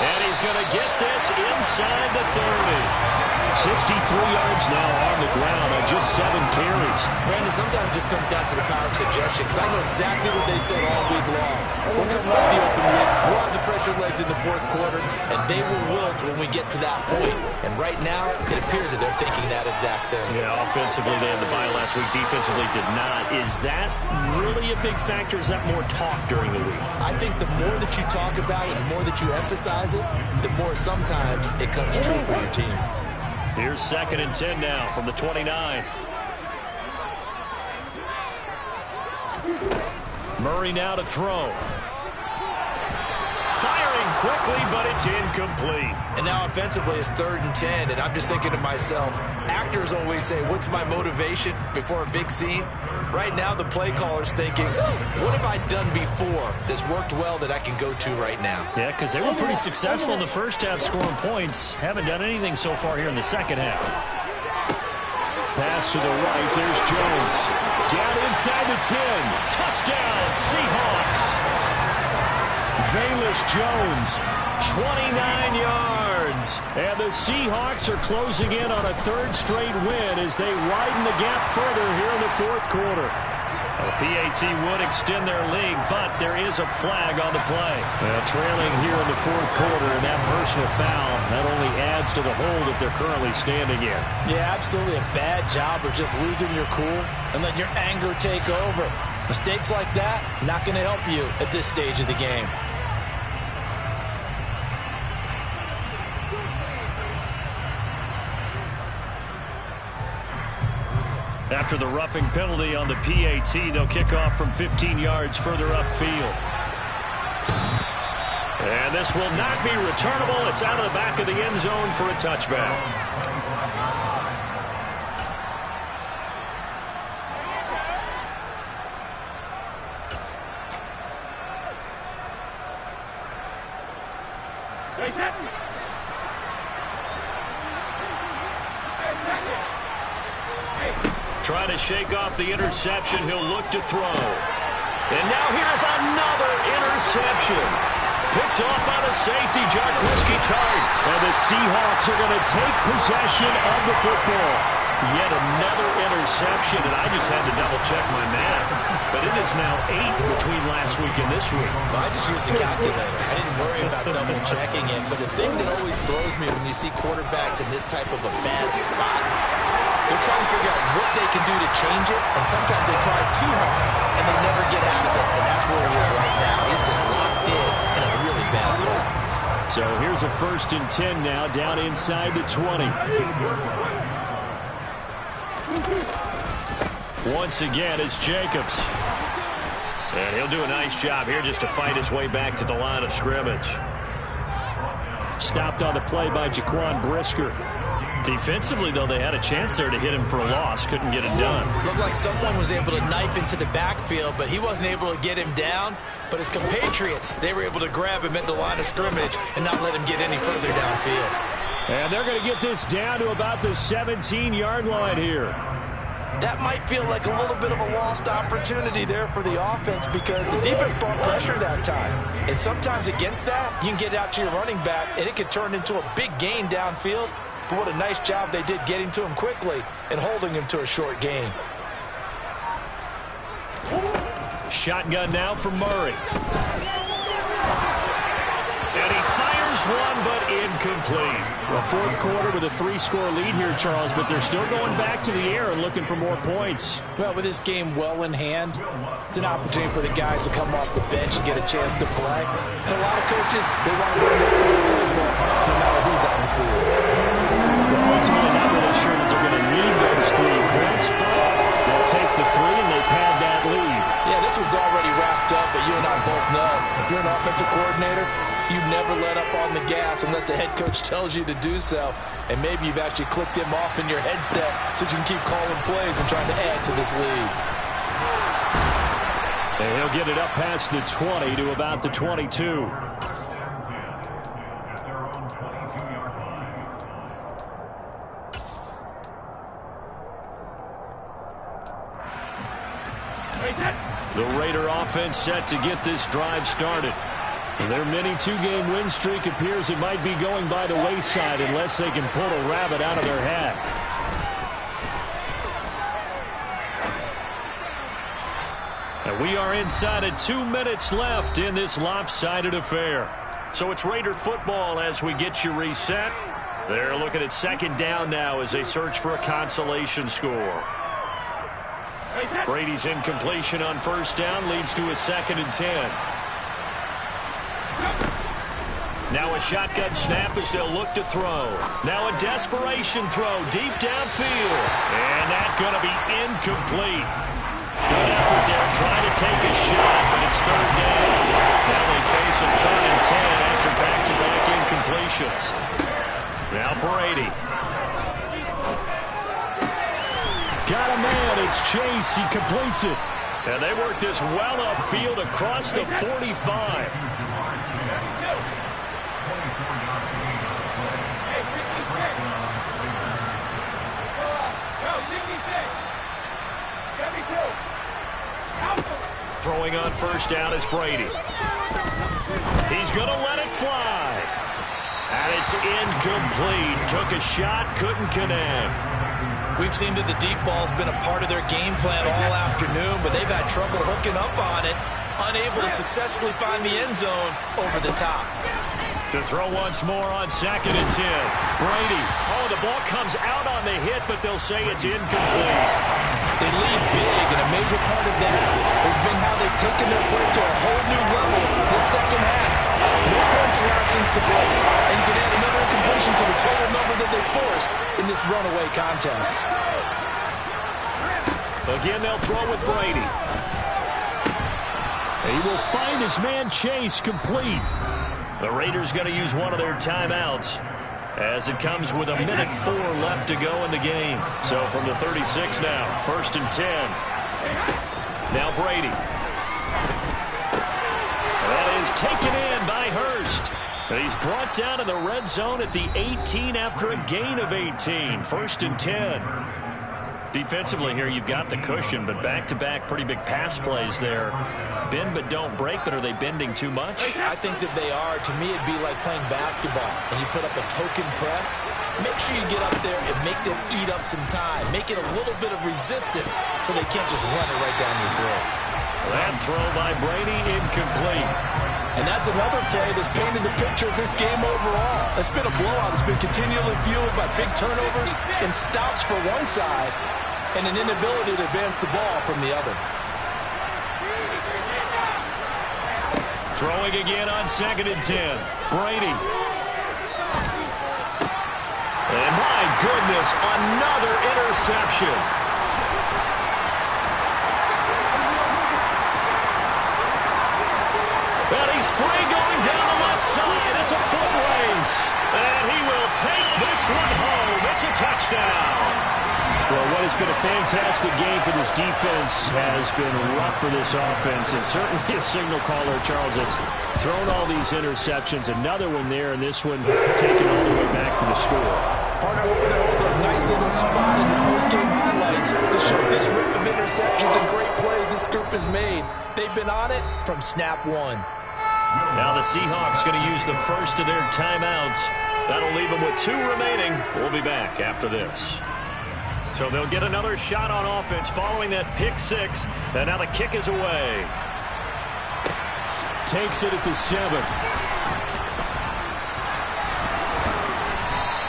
And he he's going to get this inside the 30. 63 yards now on the ground on just 7 carries. Brandon, sometimes it just comes down to the power of suggestion, because I know exactly what they said all week long. We're coming off the open week. We'll have the fresher legs in the fourth quarter, and they will wilt when we get to that point. And right now, it appears that they're thinking that exact thing. Yeah, offensively, they had the bye last week. Defensively, did not. Is that really a big factor? Is that more talk during the week? I think the more that you talk about it, the more that you emphasize it, the more sometimes it comes true for your team. Here's 2nd and 10 now from the 29. Murray now to throw. Firing quickly, but it's incomplete. And now offensively it's 3rd and 10, and I'm just thinking to myself, actors always say, what's my motivation before a big scene? Right now the play caller's thinking, what have I done before that's worked well that I can go to right now? Yeah, because they were pretty successful in the first half scoring points. Haven't done anything so far here in the second half. Pass to the right. There's Jones. Down inside the 10. Touchdown, Seahawks. Velus Jones, 29 yards. And the Seahawks are closing in on a 3rd straight win as they widen the gap further here in the 4th quarter. The PAT would extend their lead, but there is a flag on the play. Trailing here in the 4th quarter, and that personal foul not only adds to the hole that they're currently standing in. Yeah, absolutely a bad job of just losing your cool and letting your anger take over. Mistakes like that, not going to help you at this stage of the game. After the roughing penalty on the PAT, they'll kick off from 15 yards further upfield. And this will not be returnable. It's out of the back of the end zone for a touchback. Trying to shake off the interception. He'll look to throw. And now here's another interception. Picked off on a safety, Jaquiski Tartt. And the Seahawks are going to take possession of the football. Yet another interception, and I just had to double-check my math. But it is now 8 between last week and this week. Well, I just used the calculator. I didn't worry about double-checking it. But the thing that always throws me when you see quarterbacks in this type of a bad spot, they're trying to figure out what they can do to change it, and sometimes they try too hard, and they never get out of it. And that's where he is right now. He's just locked in a really bad way. So here's a 1st and 10 now, down inside the 20. Once again, it's Jacobs. And he'll do a nice job here just to fight his way back to the line of scrimmage. Stopped on the play by Jaquan Brisker. Defensively, though, they had a chance there to hit him for a loss. Couldn't get it done. Looked like someone was able to knife into the backfield, but he wasn't able to get him down. But his compatriots, they were able to grab him at the line of scrimmage and not let him get any further downfield. And they're going to get this down to about the 17-yard line here. That might feel like a little bit of a lost opportunity there for the offense because the defense brought pressure that time. And sometimes against that, you can get out to your running back, and it could turn into a big gain downfield. But what a nice job they did getting to him quickly and holding him to a short gain. Shotgun now for Murray. And he fires one, but incomplete. Well, 4th quarter with a 3-score lead here, Charles, but they're still going back to the air and looking for more points. Well, with this game well in hand, it's an opportunity for the guys to come off the bench and get a chance to play. And a lot of coaches, they want to bring their players no matter who's on the field. Well, ultimately, not really sure that they're going to need those 3 points, but they'll take the 3 and they pad that lead. Yeah, this one's already wrapped up, but you and I both know if you're an offensive coordinator, you never let up on the gas unless the head coach tells you to do so. And maybe you've actually clicked him off in your headset so you can keep calling plays and trying to add to this lead. And he'll get it up past the 20 to about the 22. The Raider offense set to get this drive started. Their mini two-game win streak appears it might be going by the wayside unless they can pull a rabbit out of their hat. And we are inside of 2 minutes left in this lopsided affair. So it's Raider football as we get you reset. They're looking at second down now as they search for a consolation score. Brady's incompletion on first down leads to a 2nd and 10. Now a shotgun snap as they'll look to throw. Now a desperation throw deep downfield. And that's going to be incomplete. Good effort there trying to take a shot, but it's 3rd down. Now they face a 3rd and 10 after back-to-back incompletions. Now Brady. Got a man. It's Chase. He completes it. And they work this well upfield across the 45. Throwing on first down is Brady. He's going to let it fly. And it's incomplete. Took a shot, couldn't connect. We've seen that the deep ball's been a part of their game plan all afternoon, but they've had trouble hooking up on it, unable to successfully find the end zone over the top. To throw once more on 2nd and 10. Brady. Oh, the ball comes out on the hit, but they'll say it's incomplete. They lead big, and a major part of that has been how they've taken their play to a whole new level this second half. No points allowed since the break, and you can add another incompletion to the total number that they forced in this runaway contest. Again, they'll throw with Brady. He will find his man Chase complete. The Raiders going to use one of their timeouts as it comes with 1:04 left to go in the game. So from the 36 now, 1st and 10. Now Brady. That is taken in by Hurst. And he's brought down in the red zone at the 18 after a gain of 18. 1st and 10. Defensively here, you've got the cushion, but back-to-back pretty big pass plays there. Bend but don't break, but are they bending too much? I think that they are. To me, it'd be like playing basketball, and you put up a token press. Make sure you get up there and make them eat up some time. Make it a little bit of resistance so they can't just run it right down your throat. That throw by Brady, incomplete. And that's another play that's painted the picture of this game overall. It's been a blowout. It's been continually fueled by big turnovers and stops for one side and an inability to advance the ball from the other. Throwing again on 2nd and 10. Brady. And my goodness, another interception. And he's free going down the left side. It's a foot race. And he will take this one home. It's a touchdown. Well, what has been a fantastic game for this defense has been rough for this offense. And certainly a signal caller, Charles, that's thrown all these interceptions. Another one there, and this one taken all the way back for the score. Partner, we're going to hold a nice little spot in the post-game highlights to show this rip of interceptions and great plays this group has made. They've been on it from snap one. Now the Seahawks going to use the first of their timeouts. That'll leave them with 2 remaining. We'll be back after this. So they'll get another shot on offense following that pick 6. And now the kick is away. Takes it at the 7.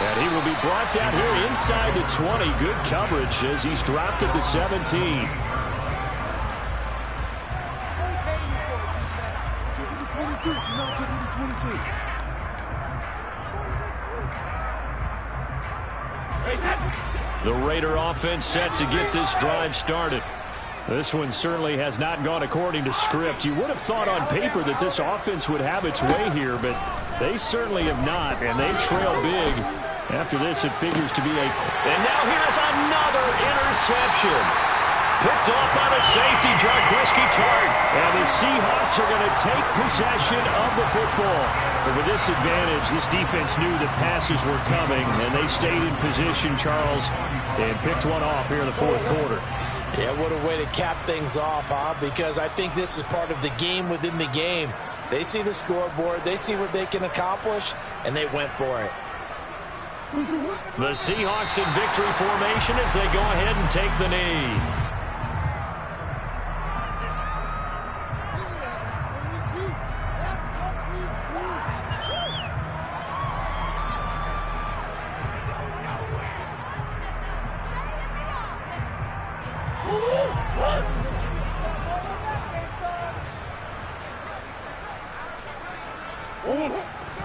And he will be brought down here inside the 20. Good coverage as he's dropped at the 17. The Raider offense set to get this drive started. This one certainly has not gone according to script. You would have thought on paper that this offense would have its way here, but they certainly have not, and they trail big. After this, it figures to be a... And now here's another interception. Picked off by the safety, Jarquiski Tartt. And the Seahawks are going to take possession of the football. But with this advantage, this defense knew that passes were coming, and they stayed in position, Charles, and picked one off here in the 4th quarter. Yeah, what a way to cap things off, huh? Because I think this is part of the game within the game. They see the scoreboard, they see what they can accomplish, and they went for it. The Seahawks in victory formation as they go ahead and take the knee.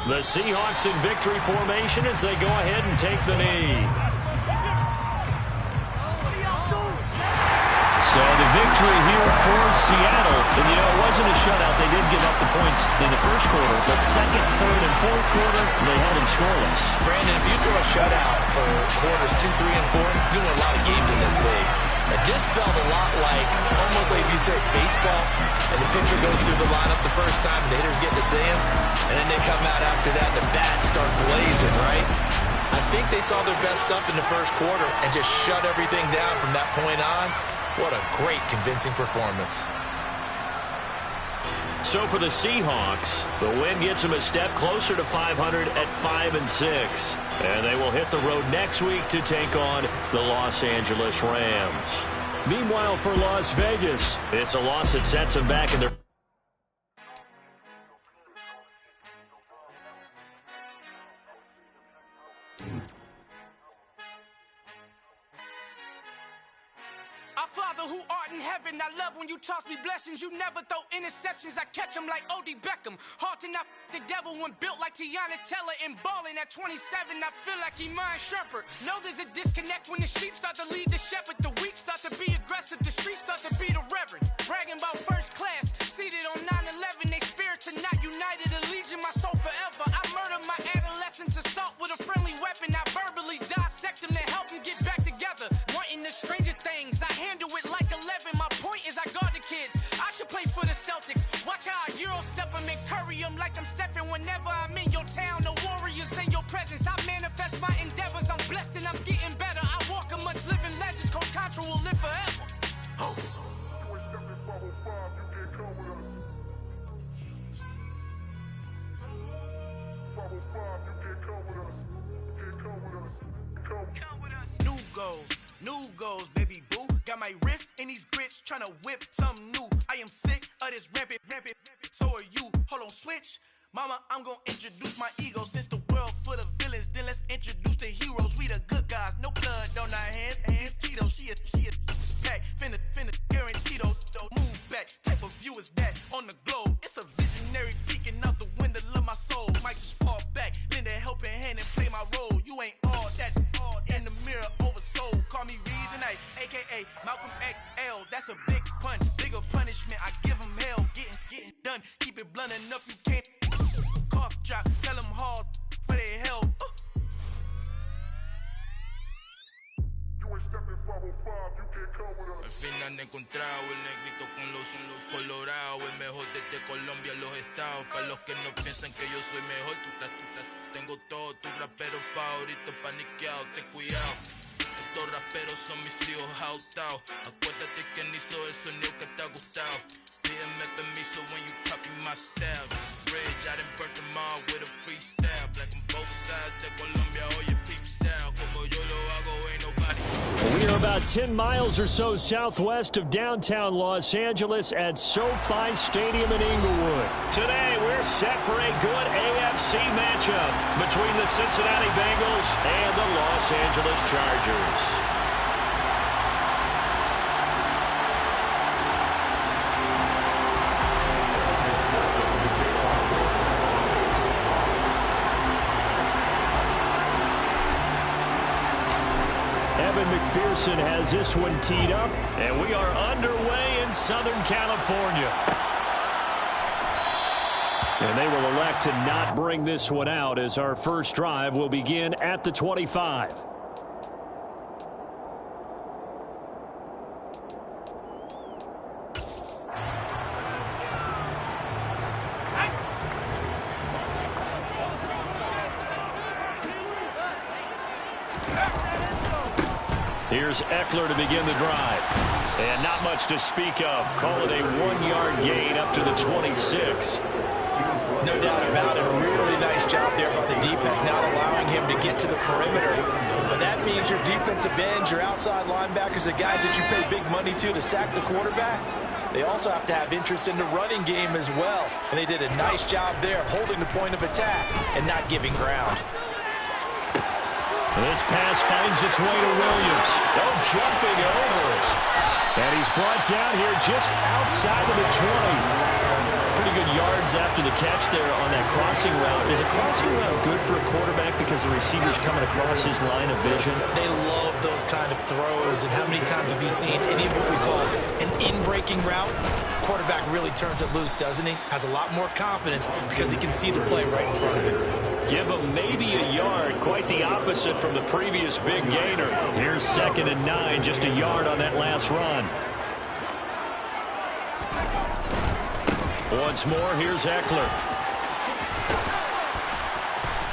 The Seahawks in victory formation as they go ahead and take the knee. So the victory here for Seattle. And, you know, it wasn't a shutout. They did give up the points in the first quarter. But second, third, and fourth quarter, they held them scoreless. Brandon, if you throw a shutout for quarters 2, 3, and 4, you win a lot of games in this league. And this felt a lot like, almost like if you said baseball, and the pitcher goes through the lineup the first time, and the hitters get to see him, and then they come out after that, and the bats start blazing, right? I think they saw their best stuff in the first quarter and just shut everything down from that point on. What a great, convincing performance. So for the Seahawks, the win gets them a step closer to 500 at 5-6. And they will hit the road next week to take on the Los Angeles Rams. Meanwhile, for Las Vegas, it's a loss that sets them back in their... Our Father who art in heaven, I love when you toss me blessings. You never throw interceptions, I catch them like O.D. Beckham. Hard to knock the devil when built like Tiana Teller. And balling at 27, I feel like Iman Shumpert. Know there's a disconnect when the sheep start to lead the shepherd. The weak start to be aggressive, the streets start to be the reverend. Bragging about first class, seated on 9/11. They spirits are not united, a legion, my soul forever. I murder my adolescence, assault with a friendly weapon. I verbally dissect them to help them get back together. Wanting the stranger things, I handle it like 11. My point is I guard the kids. I should play for the Celtics. Watch how I Euro step them and curry them like I'm Stephen. Whenever I'm in your town, the Warriors in your presence. I manifest my endeavors. I'm blessed and I'm getting better. I walk amongst living legends. Coach Contra will live forever. Oh. New goals, baby boo. Got my wrist in these grits, tryna whip something new. I am sick of this rampant. So are you. Hold on, switch. Mama, I'm gonna introduce my ego. Since the world full of villains, then let's introduce the heroes. We the good guys, no blood on our hands. Hands Cheeto, she a pack. Finna guarantee those. Move back, type of view is that on the globe. It's a visionary peeking out the window of my soul. Might just fall back, lend a helping hand and play my role. You ain't all that in the mirror oversold. Call me Reason A, aka Malcolm XL. That's a big punch, bigger punishment. I give him hell, getting done. Keep it blunt enough, you can't cough drop. Tell them hard for their health. Al fin han encontrado el negrito con los colorados, el mejor desde Colombia a los estados. Para los que no piensan que yo soy mejor, tengo todo, tu rapero favorito paniqueado, ten cuidado. Estos raperos son mis hijos adoptados. Acuérdate quién hizo el sonido que te ha gustado. Pídeme permiso when you copy my style. Just a bridge, I done burnt them all with a freestyle. Black on both sides de Colombia, oye peep style. Como yo lo hago, ain't nobody. We are about 10 miles or so southwest of downtown Los Angeles at SoFi Stadium in Inglewood. Today, we're set for a good AFC matchup between the Cincinnati Bengals and the Los Angeles Chargers. McPherson has this one teed up, and we are underway in Southern California. And they will elect to not bring this one out as our first drive will begin at the 25. Here's Eckler to begin the drive. And not much to speak of. Call it a 1-yard gain up to the 26. No doubt about it. A really nice job there by the defense, not allowing him to get to the perimeter. But that means your defensive ends, your outside linebackers, the guys that you pay big money to sack the quarterback, they also have to have interest in the running game as well. And they did a nice job there holding the point of attack and not giving ground. This pass finds its way to Williams. Jumping over it. And he's brought down here just outside of the 20. Pretty good yards after the catch there on that crossing route. Is a crossing route good for a quarterback because the receiver's coming across his line of vision? They love those kind of throws. And how many times have you seen any of what we call an in-breaking route? Quarterback really turns it loose, doesn't he? Has a lot more confidence because he can see the play right in front of him. Give him maybe a yard. Quite the opposite from the previous big gainer. Here's 2nd and 9, just a yard on that last run. Once more, here's Eckler.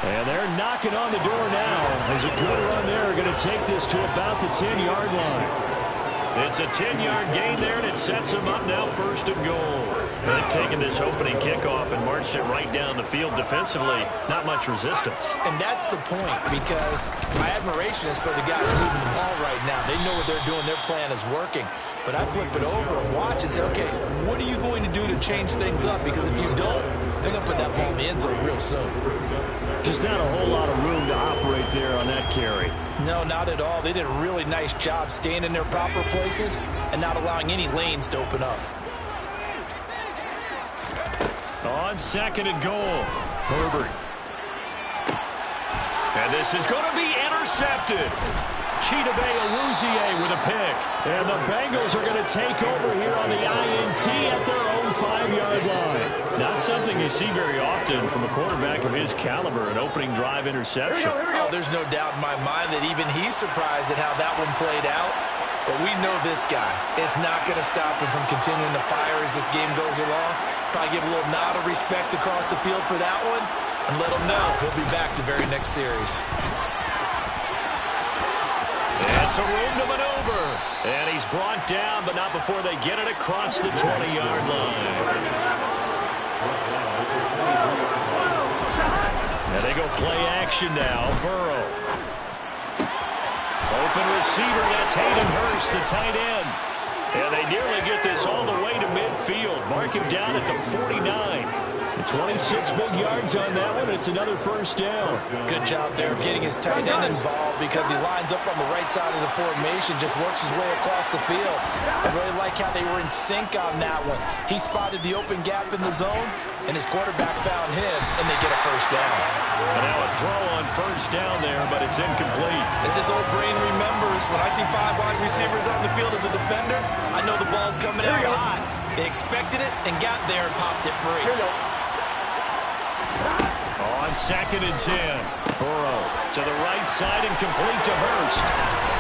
And they're knocking on the door now. As a good run there, going to take this to about the 10-yard line. It's a 10-yard gain there, and it sets them up now 1st and goal. They've taken this opening kickoff and marched it right down the field defensively. Not much resistance. And that's the point, because my admiration is for the guys moving the ball right now. They know what they're doing. Their plan is working. But I flip it over and watch and say, okay, what are you going to do to change things up? Because if you don't, they're going to put that ball in the end zone real soon. Just not a whole lot of room to operate there on that carry. No, not at all. They did a really nice job staying in their proper places and not allowing any lanes to open up. On 2nd and goal, Herbert. And this is going to be intercepted. Chidobe Awuzie with a pick. And the Bengals are going to take over here on the INT at their own 5-yard line. Not something you see very often from a quarterback of his caliber, an opening drive interception. Oh, there's no doubt in my mind that even he's surprised at how that one played out. But we know this guy is not going to stop him from continuing to fire as this game goes along. Probably give a little nod of respect across the field for that one and let him know he'll be back the very next series. It's a room to maneuver. And he's brought down, but not before they get it across the 20-yard line. And they go play action now. Burrow. Open receiver, that's Hayden Hurst, the tight end. And they nearly get this all the way to midfield. Mark him down at the 49. 26 big yards on that one. It's another 1st down. Good job there of getting his tight end involved because he lines up on the right side of the formation, just works his way across the field. I really like how they were in sync on that one. He spotted the open gap in the zone, and his quarterback found him, and they get a 1st down. And now a throw on 1st down there, but it's incomplete. As his old brain remembers, when I see 5 wide receivers on the field as a defender, I know the ball's coming out hot. They expected it and got there and popped it free. On 2nd and 10, Burrow to the right side and complete to Hurst.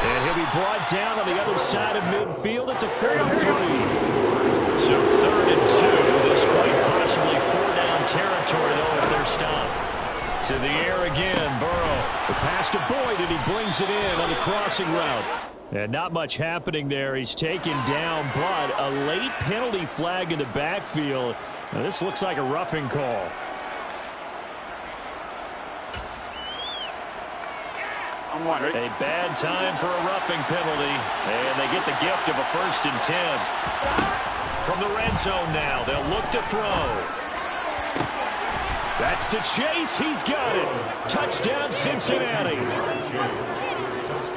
And he'll be brought down on the other side of midfield at the 43. So 3rd and 2. This quite possibly 4-down territory, though, if they're stopped. To the air again, Burrow. The pass to Boyd, and he brings it in on the crossing route. And not much happening there. He's taken down, but a late penalty flag in the backfield. Now, this looks like a roughing call. A bad time for a roughing penalty, and they get the gift of a 1st and 10. From the red zone now, they'll look to throw. That's to Chase. He's got it. Touchdown, Cincinnati.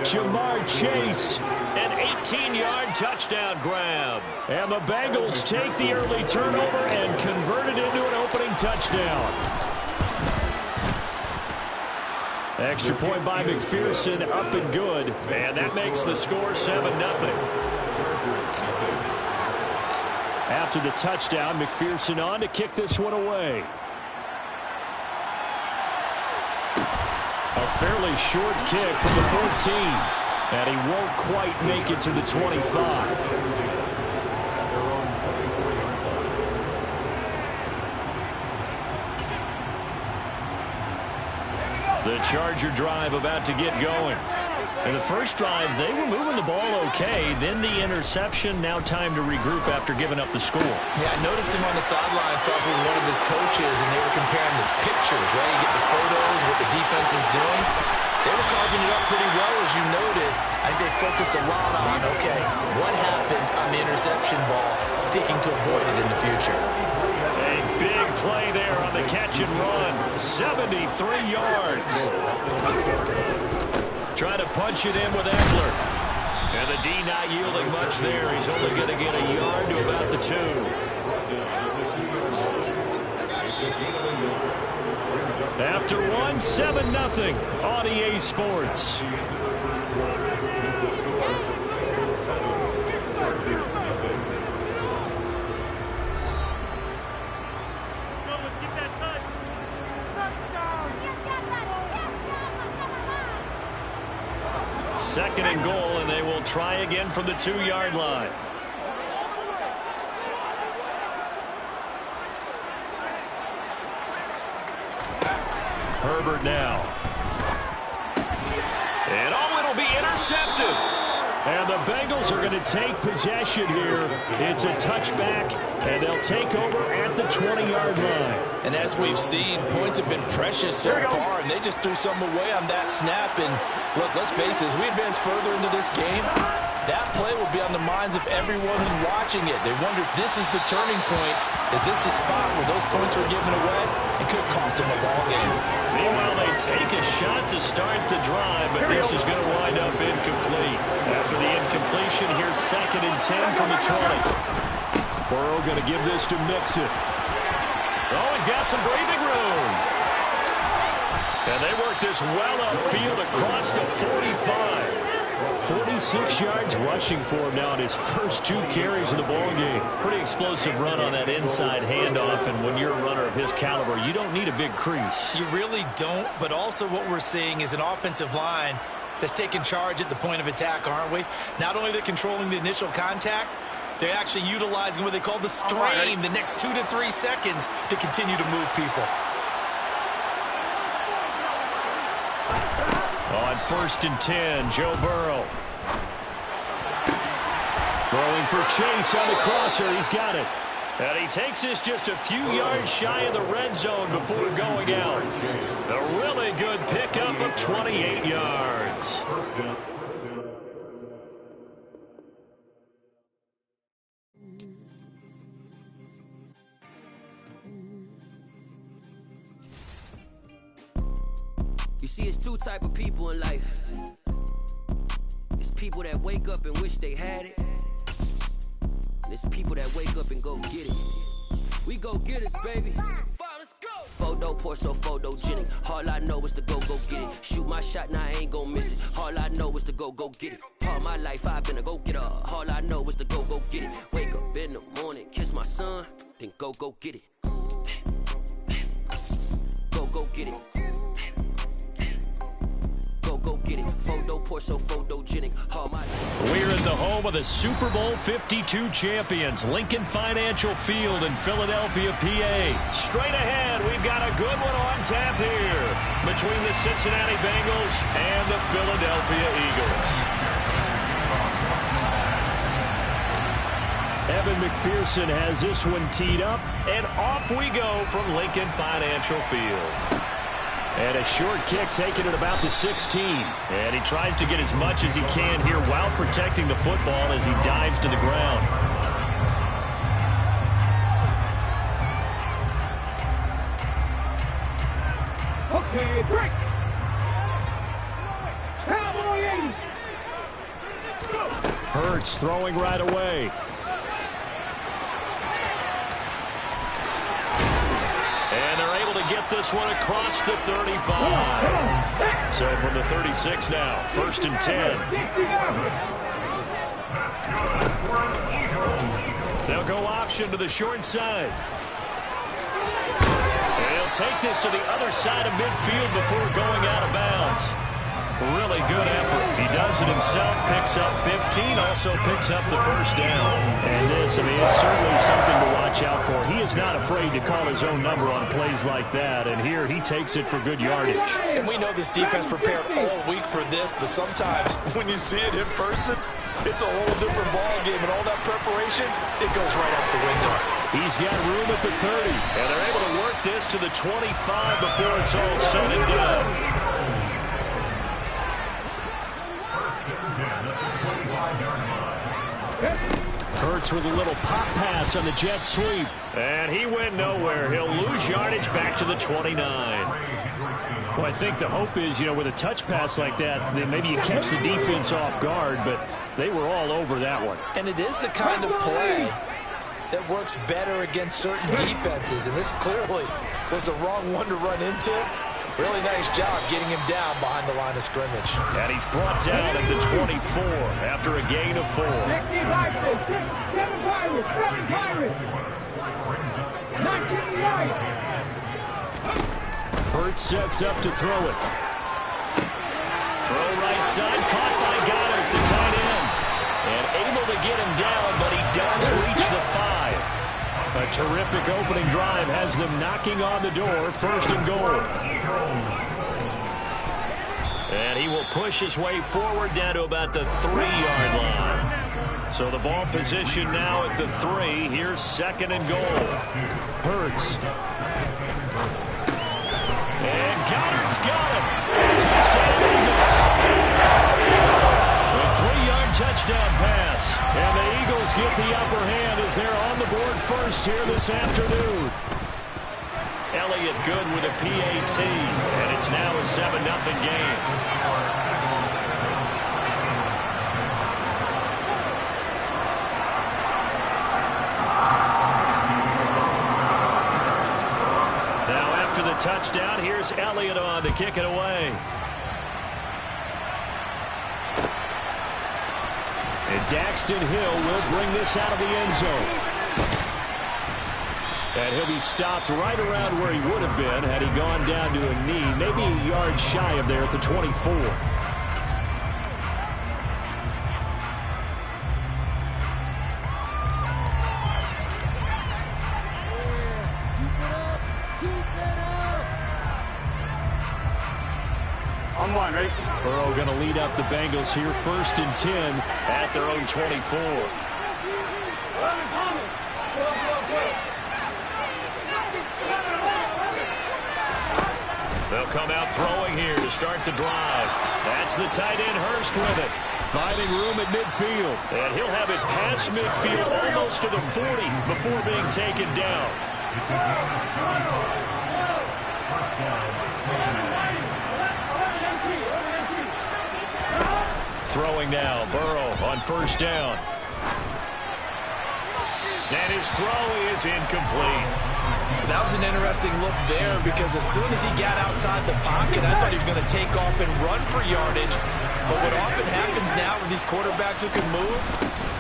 Jamar Chase, an 18-yard touchdown grab. And the Bengals take the early turnover and convert it into an opening touchdown. Extra point by McPherson, up and good. And that makes the score 7-0. After the touchdown, McPherson on to kick this one away. A fairly short kick from the 14. And he won't quite make it to the 25. The Charger drive about to get going. In the first drive, they were moving the ball okay. Then the interception. Now time to regroup after giving up the score. Yeah, I noticed him on the sidelines talking with one of his coaches, and they were comparing the pictures, right? You get the photos, what the defense was doing. They were carving it up pretty well, as you noted. I think they focused a lot on, okay, what happened on the interception ball, seeking to avoid it in the future. A big play there on the catch and run. 73 yards. Trying to punch it in with Ekeler. And the D not yielding much there. He's only going to get a yard to about the 2. After 1, 7-0 on EA Sports. Second and goal, and they will try again from the 2-yard line. Herbert now. And it'll be intercepted. And the Bengals are going to take possession here. It's a touchback, and they'll take over at the 20-yard line. And as we've seen, points have been precious so far, and they just threw some away on that snap. And look, let's face it, as we advance further into this game, that play will be on the minds of everyone who's watching it. They wonder if this is the turning point. Is this the spot where those points were given away? It could cost them a ball game. Meanwhile, they take a shot to start the drive, but this is going to wind up incomplete. After the incompletion, here's 2nd and 10 from the 20. Burrow going to give this to Mixon. Oh, he's got some breathing room. And they work this well upfield across the 45. 46 yards rushing for him now in his first 2 carries of the ball game. Pretty explosive run on that inside handoff, and when you're a runner of his caliber, you don't need a big crease. You really don't, but also what we're seeing is an offensive line that's taking charge at the point of attack, aren't we? Not only are they controlling the initial contact, they're actually utilizing what they call the stream, the next 2 to 3 seconds to continue to move people. On 1st and 10, Joe Burrow. Throwing for Chase on the crosser. He's got it. And he takes this just a few yards shy of the red zone before going out. A really good pickup of 28 yards. You see, it's 2 type of people in life. It's people that wake up and wish they had it. And it's people that wake up and go get it. We go get it, baby. Photo poor, so photogenic. All I know is to go get it. Shoot my shot, now I ain't gon' miss it. All I know is to go get it. All my life I've been a go-getter. All I know is to go get it. Wake up in the morning, kiss my son, then go get it. Go get it. Go get it. Photo poor, so photogenic. All my life. We're in the home of the Super Bowl 52 champions, Lincoln Financial Field in Philadelphia, PA. Straight ahead, we've got a good one on tap here between the Cincinnati Bengals and the Philadelphia Eagles. Evan McPherson has this one teed up, and off we go from Lincoln Financial Field. And a short kick taken at about the 16. And he tries to get as much as he can here while protecting the football as he dives to the ground. Okay, break. Cowboy 80. Hurts throwing right away. And they're able to get this one across the 35. So from the 36 now, 1st and 10. They'll go option to the short side. And he'll take this to the other side of midfield before going out of bounds. Really good effort. He does it himself, picks up 15, also picks up the first down. And this, I mean, it's certainly something to watch out for. He is not afraid to call his own number on plays like that, and here he takes it for good yardage. And we know this defense prepared all week for this, but sometimes when you see it in person, it's a whole different ball game, and all that preparation, it goes right out the window. He's got room at the 30, and they're able to work this to the 25 before it's all said and done. Hurts with a little pop pass on the jet sweep. And he went nowhere. He'll lose yardage back to the 29. Well, I think the hope is, with a touch pass like that, then maybe you catch the defense off guard, but they were all over that one. And it is the kind of play that works better against certain defenses, and this clearly was the wrong one to run into. Really nice job getting him down behind the line of scrimmage. And he's brought down at the 24 after a gain of 4. Hurts sets up to throw it. Throw right side, caught by Goddard, the tight end. And able to get him down, but he does reach the 5. A terrific opening drive has them knocking on the door, 1st and goal. And he will push his way forward down to about the 3-yard line. So the ball position now at the 3. Here's 2nd and goal. Hurts. And Goddard's got him. Touchdown Eagles. A 3-yard touchdown pass. And the Eagles get the upper hand as they're on the board first here this afternoon. Elliott good with a PAT, and it's now a 7-0 game. Now after the touchdown, here's Elliott on to kick it away. And Daxton Hill will bring this out of the end zone. And he'll be stopped right around where he would have been had he gone down to a knee, maybe a yard shy of there at the 24. On one, ready? Burrow going to lead up the Bengals here, 1st and 10 at their own 24. They'll come out throwing here to start the drive. That's the tight end Hurst with it. Finding room at midfield. And he'll have it past midfield almost to the 40 before being taken down. Throwing now, Burrow on 1st down. And his throw is incomplete. That was an interesting look there because as soon as he got outside the pocket, I thought he was going to take off and run for yardage. But what often happens now with these quarterbacks who can move,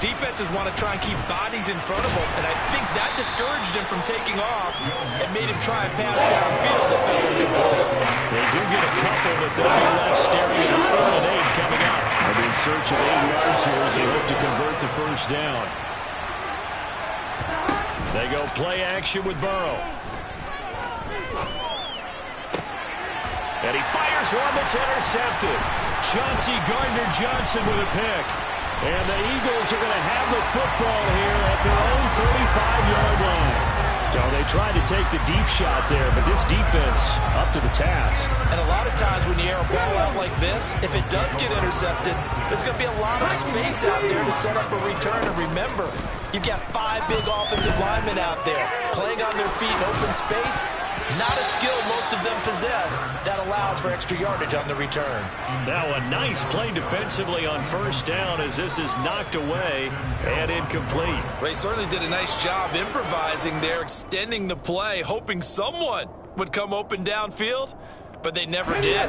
defenses want to try and keep bodies in front of them, and I think that discouraged him from taking off and made him try and pass downfield that fell incomplete. They do get a couple, but they'll be left staring at a 3rd and 8 coming up. They'll be in search of 8 yards here as they hope to convert the 1st down. They go play action with Burrow. And he fires one that's intercepted. Chauncey Gardner-Johnson with a pick. And the Eagles are going to have the football here at their own 35-yard line. So they tried to take the deep shot there, but this defense up to the task. And a lot of times when you air a ball out like this, if it does get intercepted, there's going to be a lot of space out there to set up a return. And remember, you've got 5 big offensive linemen out there playing on their feet in open space. Not a skill most of them possess that allows for extra yardage on the return. Now a nice play defensively on 1st down as this is knocked away and incomplete. They certainly did a nice job improvising there, extending the play, hoping someone would come open downfield, but they never did.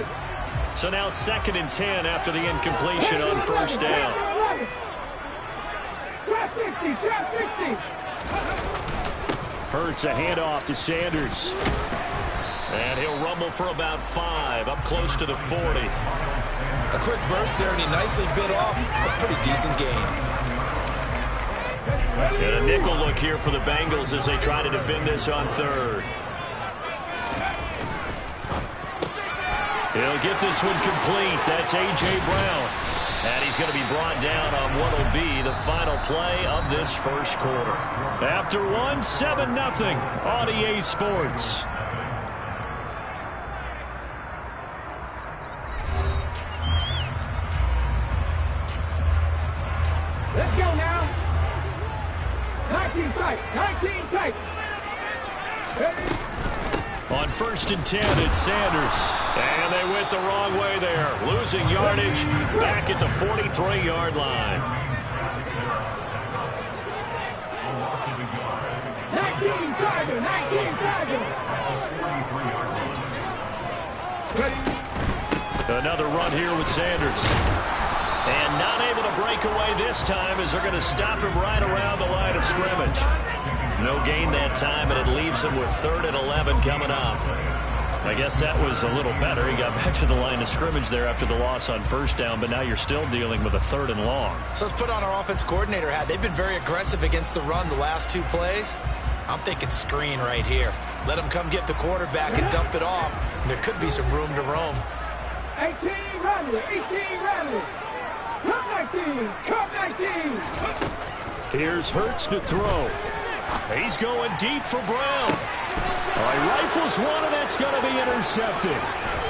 So now 2nd and 10 after the incompletion on 1st down. Trap 60, trap 60. Hurts a handoff to Sanders. And he'll rumble for about 5, up close to the 40. A quick burst there, and he nicely bit off a pretty decent gain. And a nickel look here for the Bengals as they try to defend this on third. He'll get this one complete. That's A.J. Brown. And he's going to be brought down on what will be the final play of this first quarter. After one, 7-0 on EA Sports. Let's go now. 19 tight. 19 tight. On 1st and 10, it's Sanders. And they went the wrong way there. Losing yardage back at the 43-yard line. 19 target. 19 target. Another run here with Sanders. And not able to break away this time as they're going to stop him right around the line of scrimmage. No gain that time, and it leaves him with 3rd and 11 coming up. I guess that was a little better. He got back to the line of scrimmage there after the loss on 1st down, but now you're still dealing with a 3rd and long. So let's put on our offense coordinator hat. They've been very aggressive against the run the last 2 plays. I'm thinking screen right here. Let him come get the quarterback and dump it off. And there could be some room to roam. 18 Radley. 18 Radley. Come 19. Come 19. Here's Hurts to throw. He's going deep for Brown. He rifles one, and that's going to be intercepted.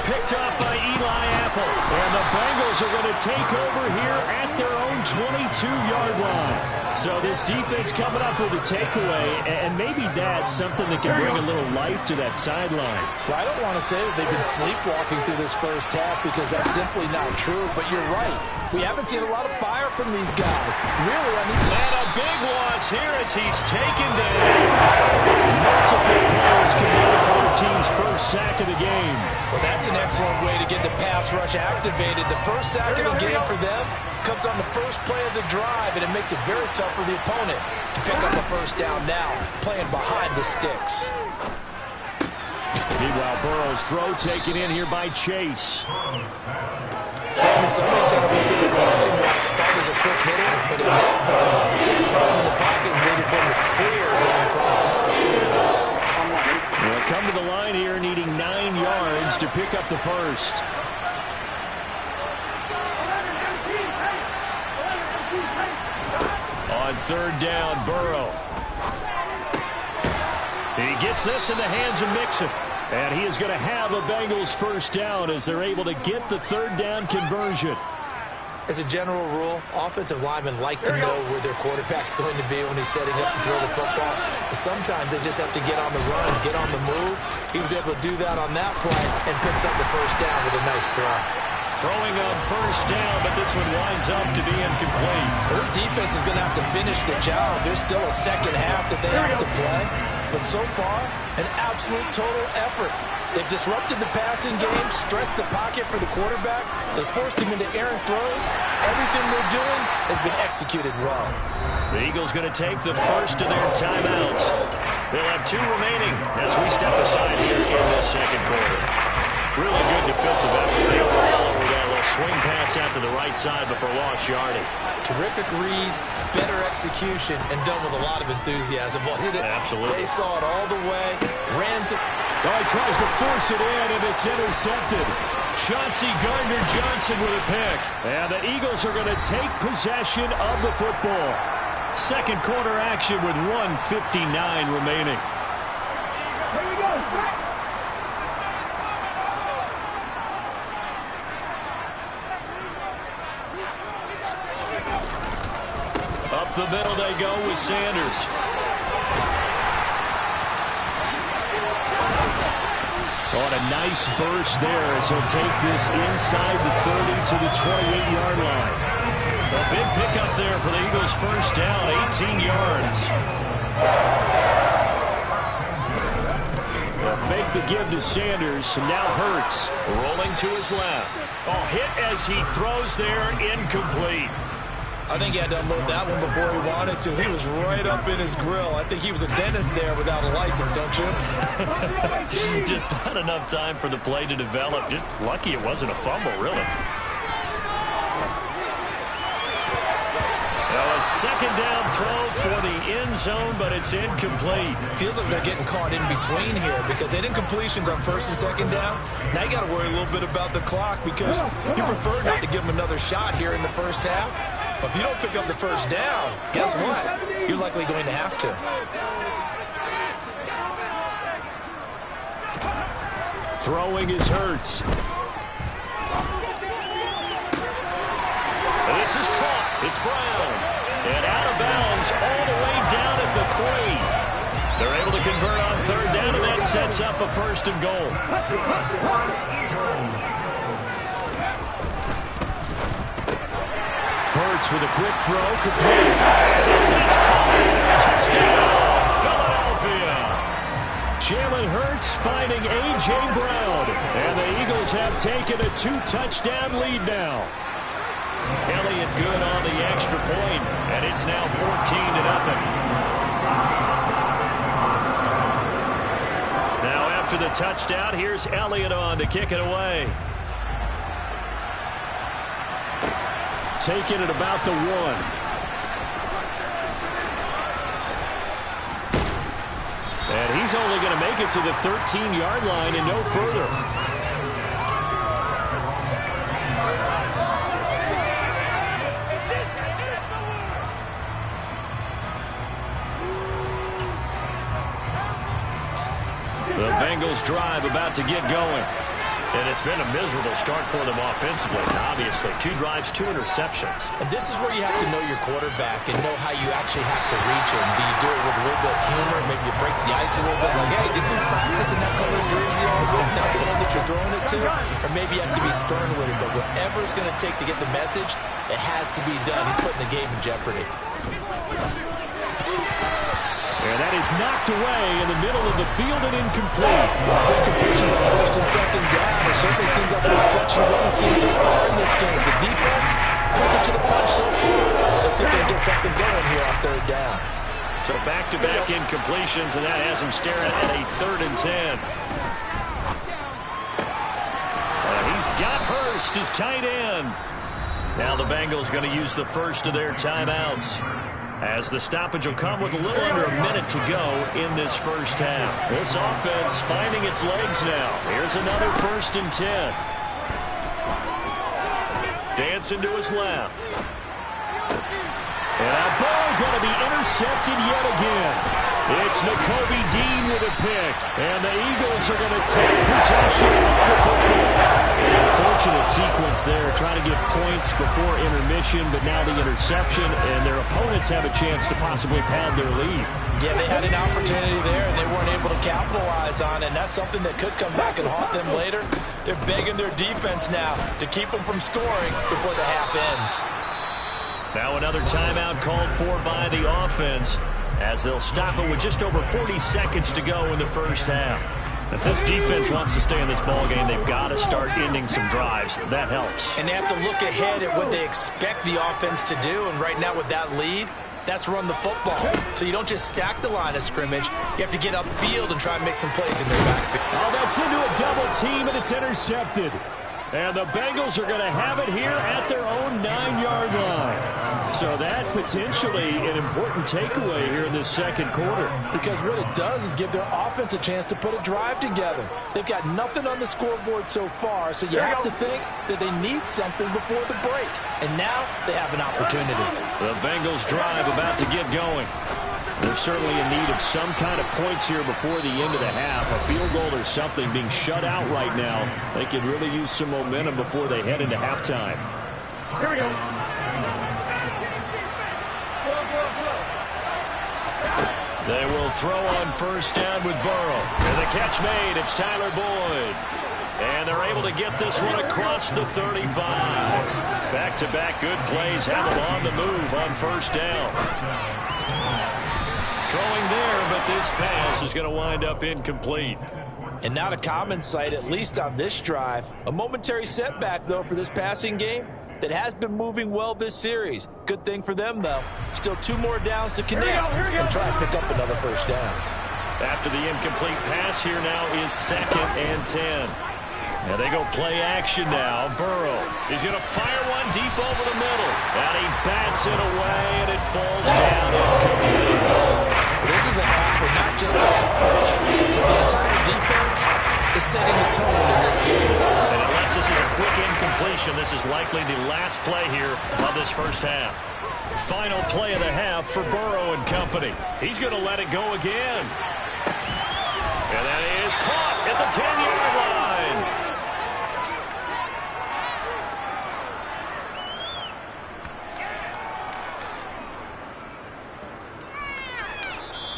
Picked off by Eli Apple. And the Bengals are going to take over here at their own 22-yard line. So this defense coming up with a takeaway, and maybe that's something that can bring a little life to that sideline. Well, I don't want to say that they've been sleepwalking through this first half because that's simply not true, but you're right. We haven't seen a lot of fire from these guys. Really, I mean... And a big loss here as he's taken down. Multiple players committed for the team's first sack of the game. Well, that's an excellent way to get the pass rush activated. The first sack of the game for them comes on the first play of the drive, and it makes it very tough for the opponent to pick up a 1st down now, playing behind the sticks. Meanwhile, Burrow's throw taken in here by Chase. So many times we see the crossing want to start as a quick hitter, but in this play, time in the pocket and waiting for him to clear going across. They'll come to the line here needing 9 yards to pick up the first. On 3rd down, Burrow. He gets this in the hands of Mixon. And he is going to have a Bengals 1st down as they're able to get the 3rd down conversion. As a general rule, offensive linemen like to know where their quarterback's going to be when he's setting up to throw the football. But sometimes they just have to get on the run, get on the move. He was able to do that on that play and picks up the 1st down with a nice throw. Throwing on 1st down, but this one winds up to be incomplete. Well, this defense is going to have to finish the job. There's still a second half that they have to play. But so far, an absolute total effort. They've disrupted the passing game, stressed the pocket for the quarterback. They forced him into errant throws. Everything they're doing has been executed well. The Eagles going to take the first of their timeouts. They'll have 2 remaining as we step aside here in this 2nd quarter. Really good defensive effort. They were all over that little swing pass out to the right side before lost yardage. Terrific read, better execution, and done with a lot of enthusiasm, wasn't it? Absolutely. They saw it all the way, ran to... He tries to force it in, and it's intercepted. Chauncey Gardner-Johnson with a pick. And the Eagles are going to take possession of the football. 2nd quarter action with 1:59 remaining. Here we go. Up the middle they go with Sanders. On a nice burst there as he'll take this inside the 30 to the 28-yard line. A big pickup there for the Eagles' 1st down, 18 yards. A fake the give to Sanders, and now Hurts rolling to his left. Hit as he throws there, incomplete. I think he had to unload that one before he wanted to. He was right up in his grill. I think he was a dentist there without a license, don't you? Just not enough time for the play to develop. Just lucky it wasn't a fumble, really. second down throw for the end zone, but it's incomplete. Feels like they're getting caught in between here because they didn't completions on first and second down. Now you got to worry a little bit about the clock because you prefer not to give them another shot here in the first half. But if you don't pick up the first down, guess what? You're likely going to have to. Throwing is Hurts. This is caught. It's Brown. And out of bounds all the way down at the 3. They're able to convert on third down, and that sets up a first and goal. Hurts with a quick throw, complete. This is caught. Touchdown, Philadelphia. Jalen Hurts finding A.J. Brown. And the Eagles have taken a 2-touchdown lead now. Elliott good on the extra point, and it's now 14-0. Now after the touchdown, here's Elliott on to kick it away. Taking it about the 1. And he's only going to make it to the 13-yard line and no further. The Bengals drive about to get going. And it's been a miserable start for them offensively, obviously. 2 drives, 2 interceptions. And this is where you have to know your quarterback and know how you actually have to reach him. Do you do it with a little bit of humor? Maybe you break the ice a little bit. Like, hey, didn't we practice in that color jersey all week? Now the one that you're throwing it to? Or maybe you have to be stern with him. But whatever it's going to take to get the message, it has to be done. He's putting the game in jeopardy. And that is knocked away in the middle of the field and incomplete. Incompletions on first and second down. It certainly seems like a reflection of what we've seen so far in this game. The defense, quicker to the punch so far. Let's see if they can get something going here on third down. So back-to-back incompletions, and that has him staring at a 3rd and 10. He's got Hurst as tight end. Now the Bengals going to use the first of their timeouts, as the stoppage will come with a little under a minute to go in this first half. This offense finding its legs now. Here's another 1st and 10. Dancing to his left. And a ball going to be intercepted yet again. It's Nakobe Dean with a pick. And the Eagles are going to take possession of the football. Unfortunate sequence there, trying to get points before intermission, but now the interception, and their opponents have a chance to possibly pad their lead. Yeah, they had an opportunity there, and they weren't able to capitalize on it, and that's something that could come back and haunt them later. They're begging their defense now to keep them from scoring before the half ends. Now another timeout called for by the offense, as they'll stop it with just over 40 seconds to go in the first half. If this defense wants to stay in this ballgame, they've got to start ending some drives. That helps. And they have to look ahead at what they expect the offense to do. And right now with that lead, that's run the football. So you don't just stack the line of scrimmage. You have to get upfield and try and make some plays in their backfield. Oh, that's into a double team, and it's intercepted. And the Bengals are going to have it here at their own 9-yard line. So that potentially an important takeaway here in this second quarter. Because what it does is give their offense a chance to put a drive together. They've got nothing on the scoreboard so far, so you have to think that they need something before the break. And now they have an opportunity. The Bengals drive about to get going. They're certainly in need of some kind of points here before the end of the half. A field goal or something, being shut out right now. They could really use some momentum before they head into halftime. Here we go. They will throw on first down with Burrow. And the catch made. It's Tyler Boyd. And they're able to get this one across the 35. Back-to-back good plays have them on the move on first down. Throwing there, but this pass is going to wind up incomplete. And not a common sight, at least on this drive. A momentary setback, though, for this passing game that has been moving well this series. Good thing for them, though. Still 2 more downs to connect and try and pick up another first down. After the incomplete pass, here now is 2nd and 10. And they go play action now. Burrow is going to fire one deep over the middle. And he bats it away, and it falls down incomplete. This is a half for not just the coverage, but the entire defense is setting the tone in this game. And unless this is a quick incompletion, this is likely the last play here of this first half. Final play of the half for Burrow and company. He's going to let it go again. And that is caught at the 10-yard line.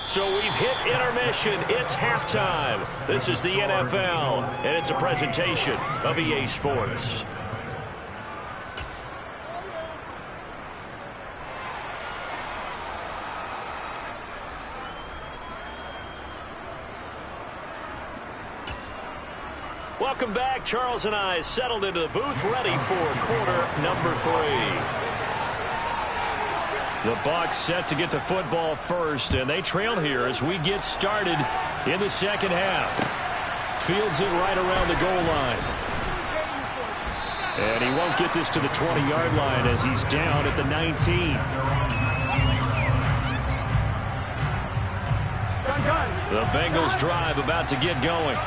So we've hit intermission. It's halftime. This is the NFL, and it's a presentation of EA Sports. Welcome back. Charles and I settled into the booth, ready for quarter number 3. The Bucs set to get the football first, and they trail here as we get started in the second half. Fields it right around the goal line. And he won't get this to the 20-yard line as he's down at the 19. The Bengals drive about to get going.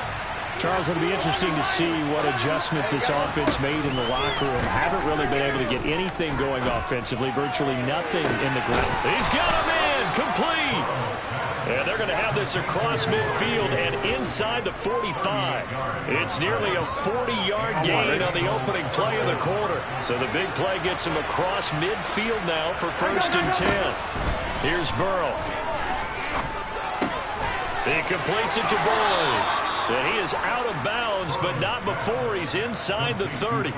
Charles, it'll be interesting to see what adjustments this offense made in the locker room. Haven't really been able to get anything going offensively, virtually nothing in the ground. He's got him in, complete. And they're going to have this across midfield and inside the 45. It's nearly a 40-yard gain on the opening play of the quarter. So the big play gets him across midfield now for 1st and 10. Here's Burrow. He completes it to Burrow. And he is out of bounds, but not before he's inside the 30.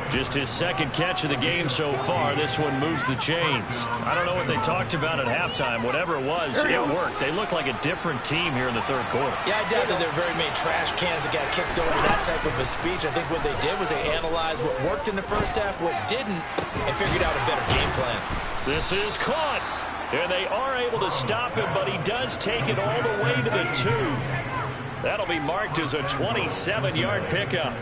Just his second catch of the game so far. This one moves the chains. I don't know what they talked about at halftime. Whatever it was, it worked. They look like a different team here in the third quarter. Yeah, I doubt that there are very many trash cans that got kicked over that type of a speech. I think what they did was they analyzed what worked in the first half, what didn't, and figured out a better game plan. This is caught. And they are able to stop him, but he does take it all the way to the 2. That'll be marked as a 27-yard pickup.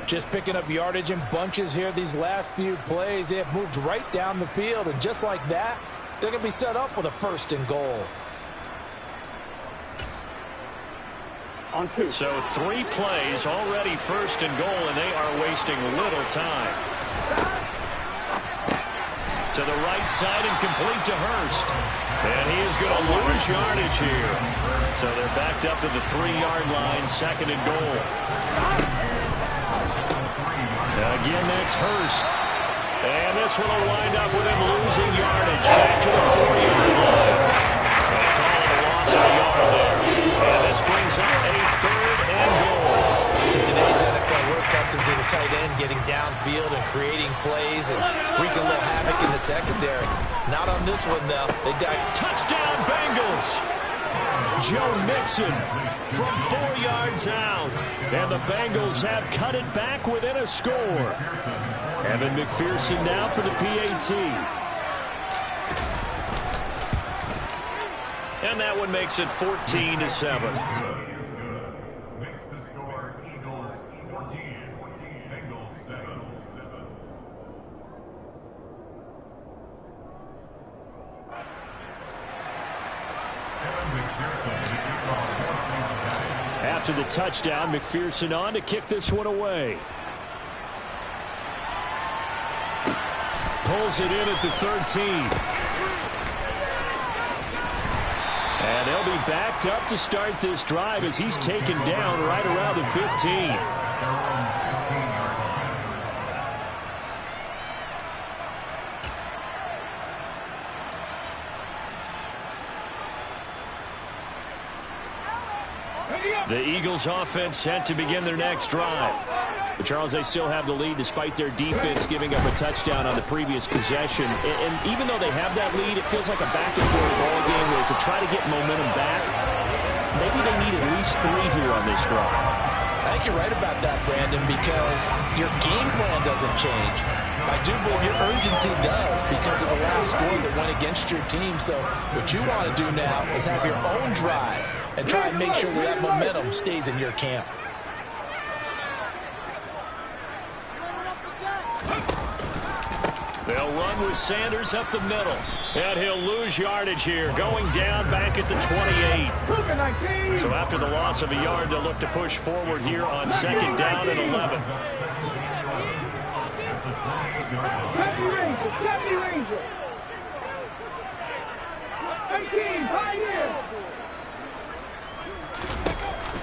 Just picking up yardage in bunches here. These last few plays, they have moved right down the field. And just like that, they're going to be set up with a 1st and goal. On 2. So 3 plays already 1st and goal, and they are wasting little time. To the right side and complete to Hurst. And he is going to lose yardage here. So they're backed up to the 3-yard line, 2nd and goal. Again, that's Hurst. And this one will wind up with him losing yardage. Back to the 40-yard line. And they call it a loss of a yard there. And this brings up a 3rd and goal. In today's NFL, we're accustomed to the tight end getting downfield and creating plays and wreaking a little havoc in the secondary. Not on this one, though. They died. Touchdown, Bengals! Joe Mixon from 4 yards out. And the Bengals have cut it back within a score. Evan McPherson now for the PAT. And that one makes it 14-7. After the touchdown, McPherson on to kick this one away. Pulls it in at the 13. And they'll be backed up to start this drive as he's taken down right around the 15. The Eagles offense set to begin their next drive. But Charles, they still have the lead despite their defense giving up a touchdown on the previous possession. And even though they have that lead, it feels like a back-and-forth ball game where to try to get momentum back, maybe they need at least 3 here on this drive. I think you're right about that, Brandon, because your game plan doesn't change. I do believe your urgency does because of the last score that went against your team. So what you want to do now is have your own drive and try and make sure that momentum stays in your camp. They'll run with Sanders up the middle. And he'll lose yardage here, going down back at the 28. So after the loss of a yard, they'll look to push forward here on second down and 11.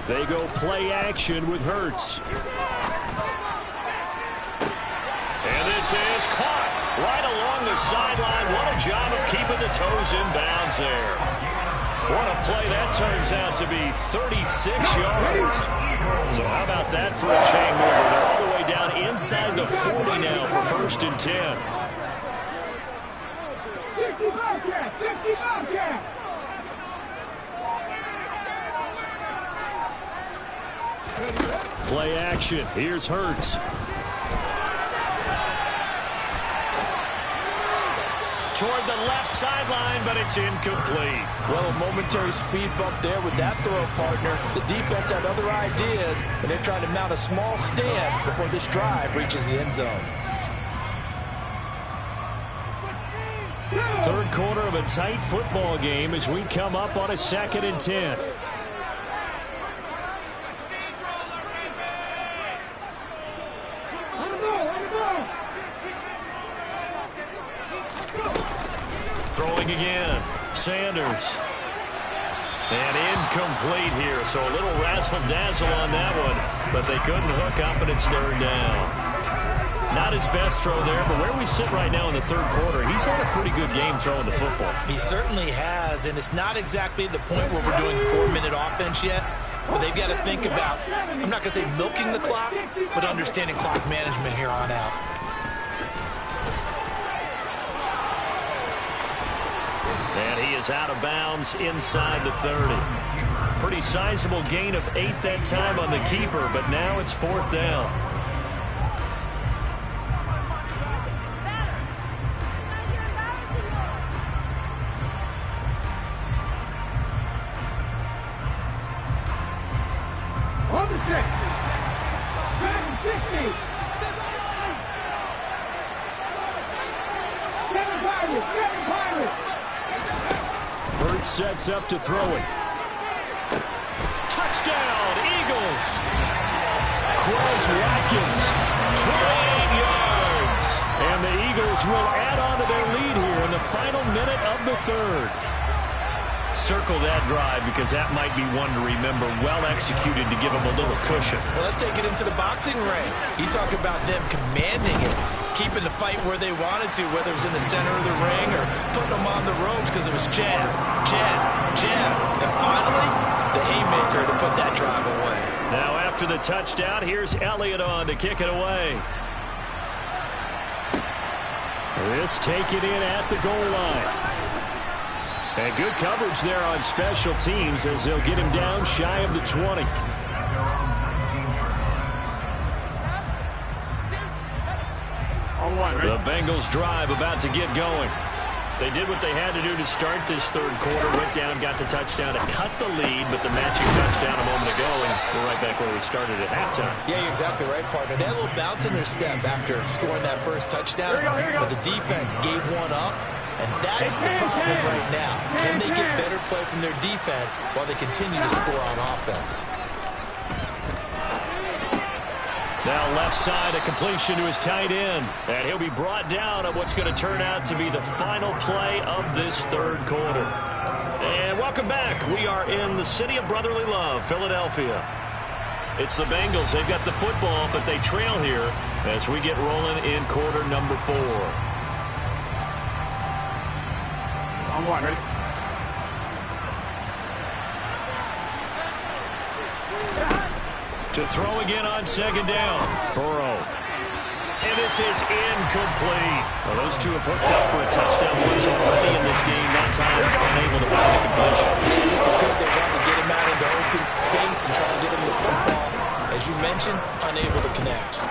They go play action with Hurts. And this is caught right along the sideline. What a job of keeping the toes in bounds there. What a play that turns out to be, 36 yards. So how about that for a chain mover? They're all the way down inside the 40 now for 1st and 10. 50 Bobcat! 50 Bobcat! Play action. Here's Hurts. Toward the left sideline, but it's incomplete. Well, a momentary speed bump there with that throw, partner. The defense had other ideas, and they're trying to mount a small stand before this drive reaches the end zone. Third quarter of a tight football game as we come up on a 2nd and 10. Throwing again, Sanders. And incomplete here, so a little razzle-dazzle on that one, but they couldn't hook up, and it's 3rd down. Not his best throw there, but where we sit right now in the 3rd quarter, he's had a pretty good game throwing the football. He certainly has, and it's not exactly the point where we're doing 4-minute offense yet, but they've got to think about, I'm not going to say milking the clock, but understanding clock management here on out. And he is out of bounds inside the 30. Pretty sizable gain of 8 that time on the keeper, but now it's 4th down. On the 6. 760. 7 Pirates. 7 Pirates. Hurts sets up to throw it. Touchdown, Eagles. Quez Watkins, 28 yards. And the Eagles will add on to their lead here in the final minute of the 3rd. Circle that drive because that might be one to remember. Well executed to give them a little cushion. Well, let's take it into the boxing ring. You talk about them commanding it, keeping the fight where they wanted to, whether it was in the center of the ring or putting them on the ropes because it was jab, jab, jab. And finally, the haymaker to put that drive away. Now after the touchdown, here's Elliott on to kick it away. This taken in at the goal line. And good coverage there on special teams as they'll get him down shy of the 20. The Bengals drive about to get going. They did what they had to do to start this 3rd quarter. Went down, got the touchdown to cut the lead, but the matching touchdown a moment ago, and we're right back where we started at halftime. Yeah, you're exactly right, partner. They had a little bounce in their step after scoring that first touchdown, but the defense gave one up. And that's the problem right now. Can they get better play from their defense while they continue to score on offense? Now left side, a completion to his tight end. And he'll be brought down at what's going to turn out to be the final play of this 3rd quarter. And welcome back. We are in the city of brotherly love, Philadelphia. It's the Bengals. They've got the football, but they trail here as we get rolling in quarter number 4. On one, ready? To throw again on 2nd down. Burrow. And this is incomplete. Well, those two have hooked up for a touchdown once already in this game. That time, unable to find a completion. Yeah, it just appeared they wanted to get him out into open space and try to get him the football. As you mentioned, unable to connect.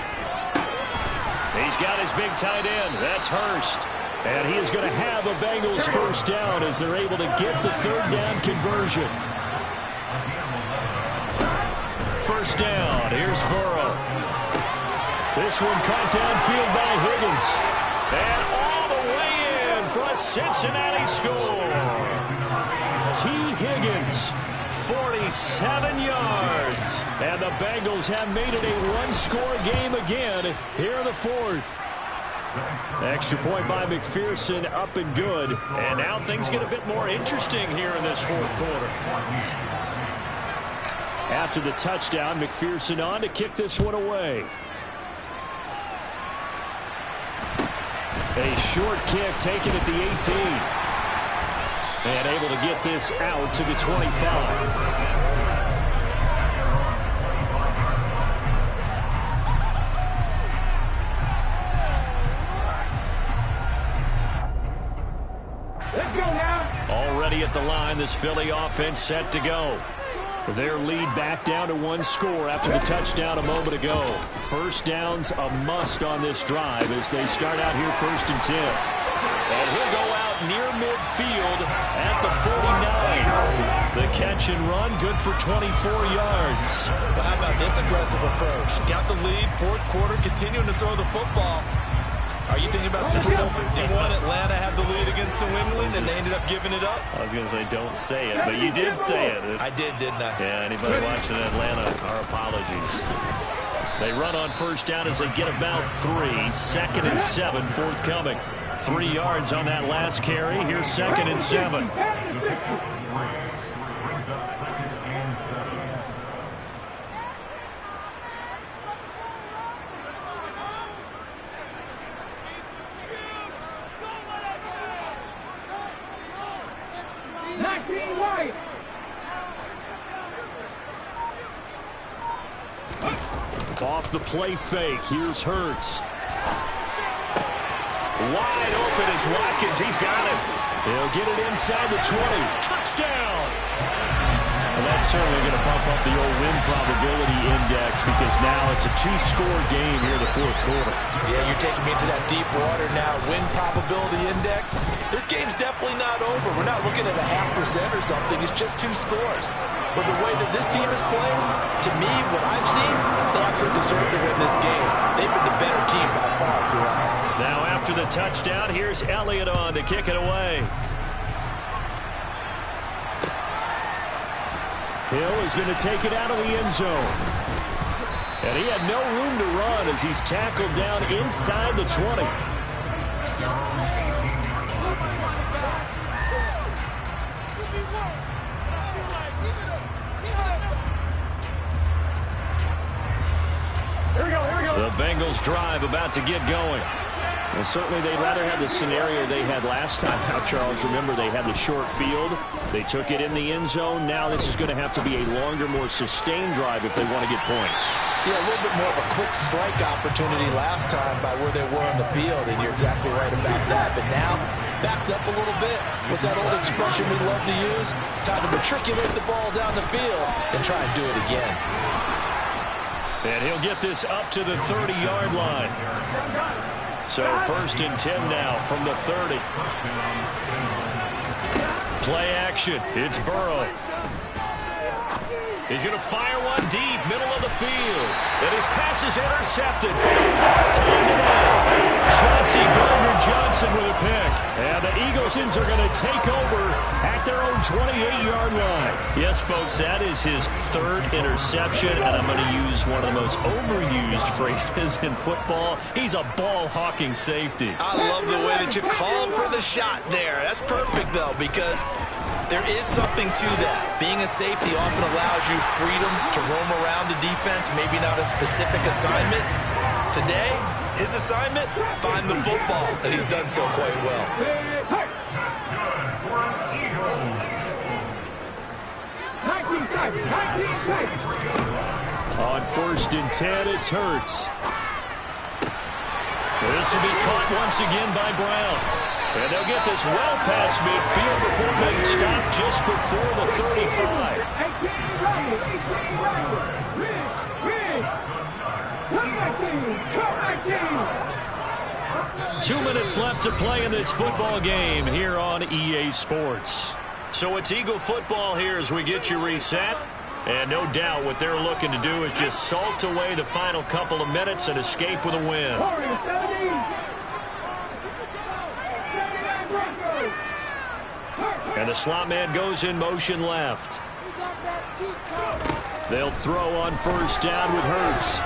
He's got his big tight end. That's Hurst. And he is going to have a Bengals 1st down as they're able to get the 3rd down conversion. 1st down. Here's Burrow. This one caught downfield by Higgins. And all the way in for a Cincinnati score. T. Higgins, 47 yards. And the Bengals have made it a one-score game again here in the fourth. Extra point by McPherson, up and good. And now things get a bit more interesting here in this fourth quarter. After the touchdown, McPherson on to kick this one away. A short kick taken at the 18. And able to get this out to the 25. Already at the line, this Philly offense set to go. Their lead back down to one score after the touchdown a moment ago. First down's a must on this drive as they start out here 1st and 10. And he'll go out near midfield at the 49. The catch and run, good for 24 yards. Well, how about this aggressive approach? Got the lead, fourth quarter, continuing to throw the football. Are you thinking about Super Bowl 51? Atlanta had the lead against New England, and they ended up giving it up? I was going to say, don't say it, but you did say it. I did, didn't I? Yeah, anybody watching Atlanta, our apologies. They run on first down as they get about 3. 2nd and 7, forthcoming. 3 yards on that last carry. Here's 2nd and 7. Off the play fake, here's Hurts. Wide open is Watkins, he's got it. He'll get it inside the 20. Touchdown! And that's certainly going to bump up the old win probability index because now it's a 2-score game here in the fourth quarter. Yeah, you're taking me into that deep water now. Win probability index. This game's definitely not over. We're not looking at a 0.5% or something. It's just 2 scores. But the way that this team is playing, to me, what I've seen, they absolutely deserve to win this game. They've been the better team by far throughout. Now after the touchdown, here's Elliott on to kick it away. Hill is going to take it out of the end zone. And he had no room to run as he's tackled down inside the 20. The Bengals drive about to get going. Well, certainly they'd rather have the scenario they had last time. Now, Charles, remember they had the short field. They took it in the end zone. Now this is going to have to be a longer, more sustained drive if they want to get points. Yeah, a little bit more of a quick strike opportunity last time by where they were on the field, and you're exactly right about that. But now, backed up a little bit. What's that old expression we love to use? Time to matriculate the ball down the field and try and do it again. And he'll get this up to the 30-yard line. So 1st and 10 now from the 30. Play action. It's Burrow. He's going to fire one deep, middle of the field. And his pass is intercepted. Chauncey Gardner-Johnson with a pick. And the Eagles are going to take over at their own 28-yard line. Yes, folks, that is his 3rd interception, and I'm going to use one of the most overused phrases in football. He's a ball-hawking safety. I love the way that you called for the shot there. That's perfect, though, because there is something to that. Being a safety often allows you freedom to roam around the defense, maybe not a specific assignment. Today, his assignment, find the football, and he's done so quite well. On 1st and 10, it's Hurts. This will be caught once again by Brown. And they'll get this well past midfield before being stopped just before the 35. 2 minutes left to play in this football game here on EA Sports. So it's Eagle football here as we get you reset. And no doubt what they're looking to do is just salt away the final couple of minutes and escape with a win. And the slot man goes in motion left. They'll throw on first down with Hurts.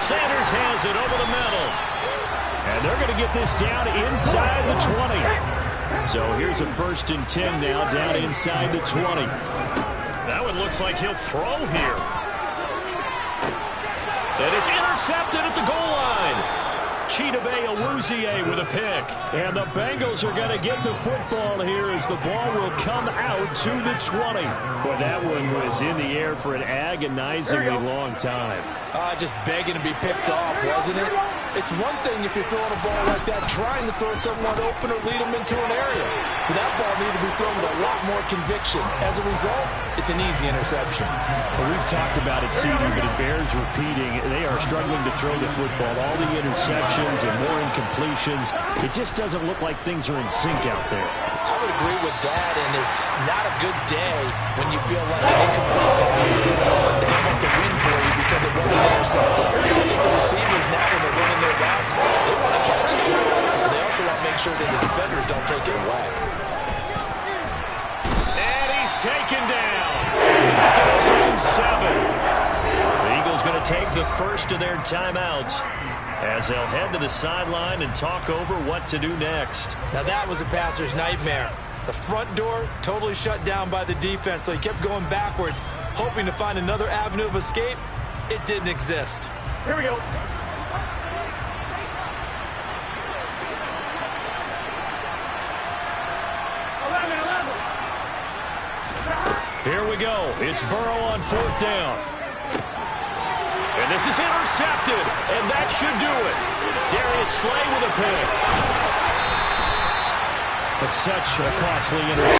Sanders has it over the middle. And they're going to get this down inside the 20. So here's a 1st and 10 now, down inside the 20. That one looks like he'll throw here. And it's intercepted at the goal line. Chidobe Awuzie with a pick. And the Bengals are going to get the football here as the ball will come out to the 20. Boy, that one was in the air for an agonizingly long time. Just begging to be picked off, wasn't it? It's one thing if you're throwing a ball like that, trying to throw someone open or lead them into an area. But that ball needed to be thrown with a lot more conviction. As a result, it's an easy interception. Well, we've talked about it, CD, but it bears repeating. They are struggling to throw the football. All the interceptions and more incompletions. It just doesn't look like things are in sync out there. I would agree with that, and it's not a good day when you feel like an incomplete pass is almost a win for you because it wasn't intercepted. I think the receivers now, when they're running their routes, they want to catch the ball. They also want to make sure that the defenders don't take it away. And he's taken down. Zone 7. The Eagles going to take the first of their timeouts as they'll head to the sideline and talk over what to do next. Now that was a passer's nightmare. The front door totally shut down by the defense, so he kept going backwards, hoping to find another avenue of escape. It didn't exist. Here we go. Here we go. It's Burrow on 4th down. And this is intercepted, and that should do it. Darius Slay with a pick. But such a costly interception.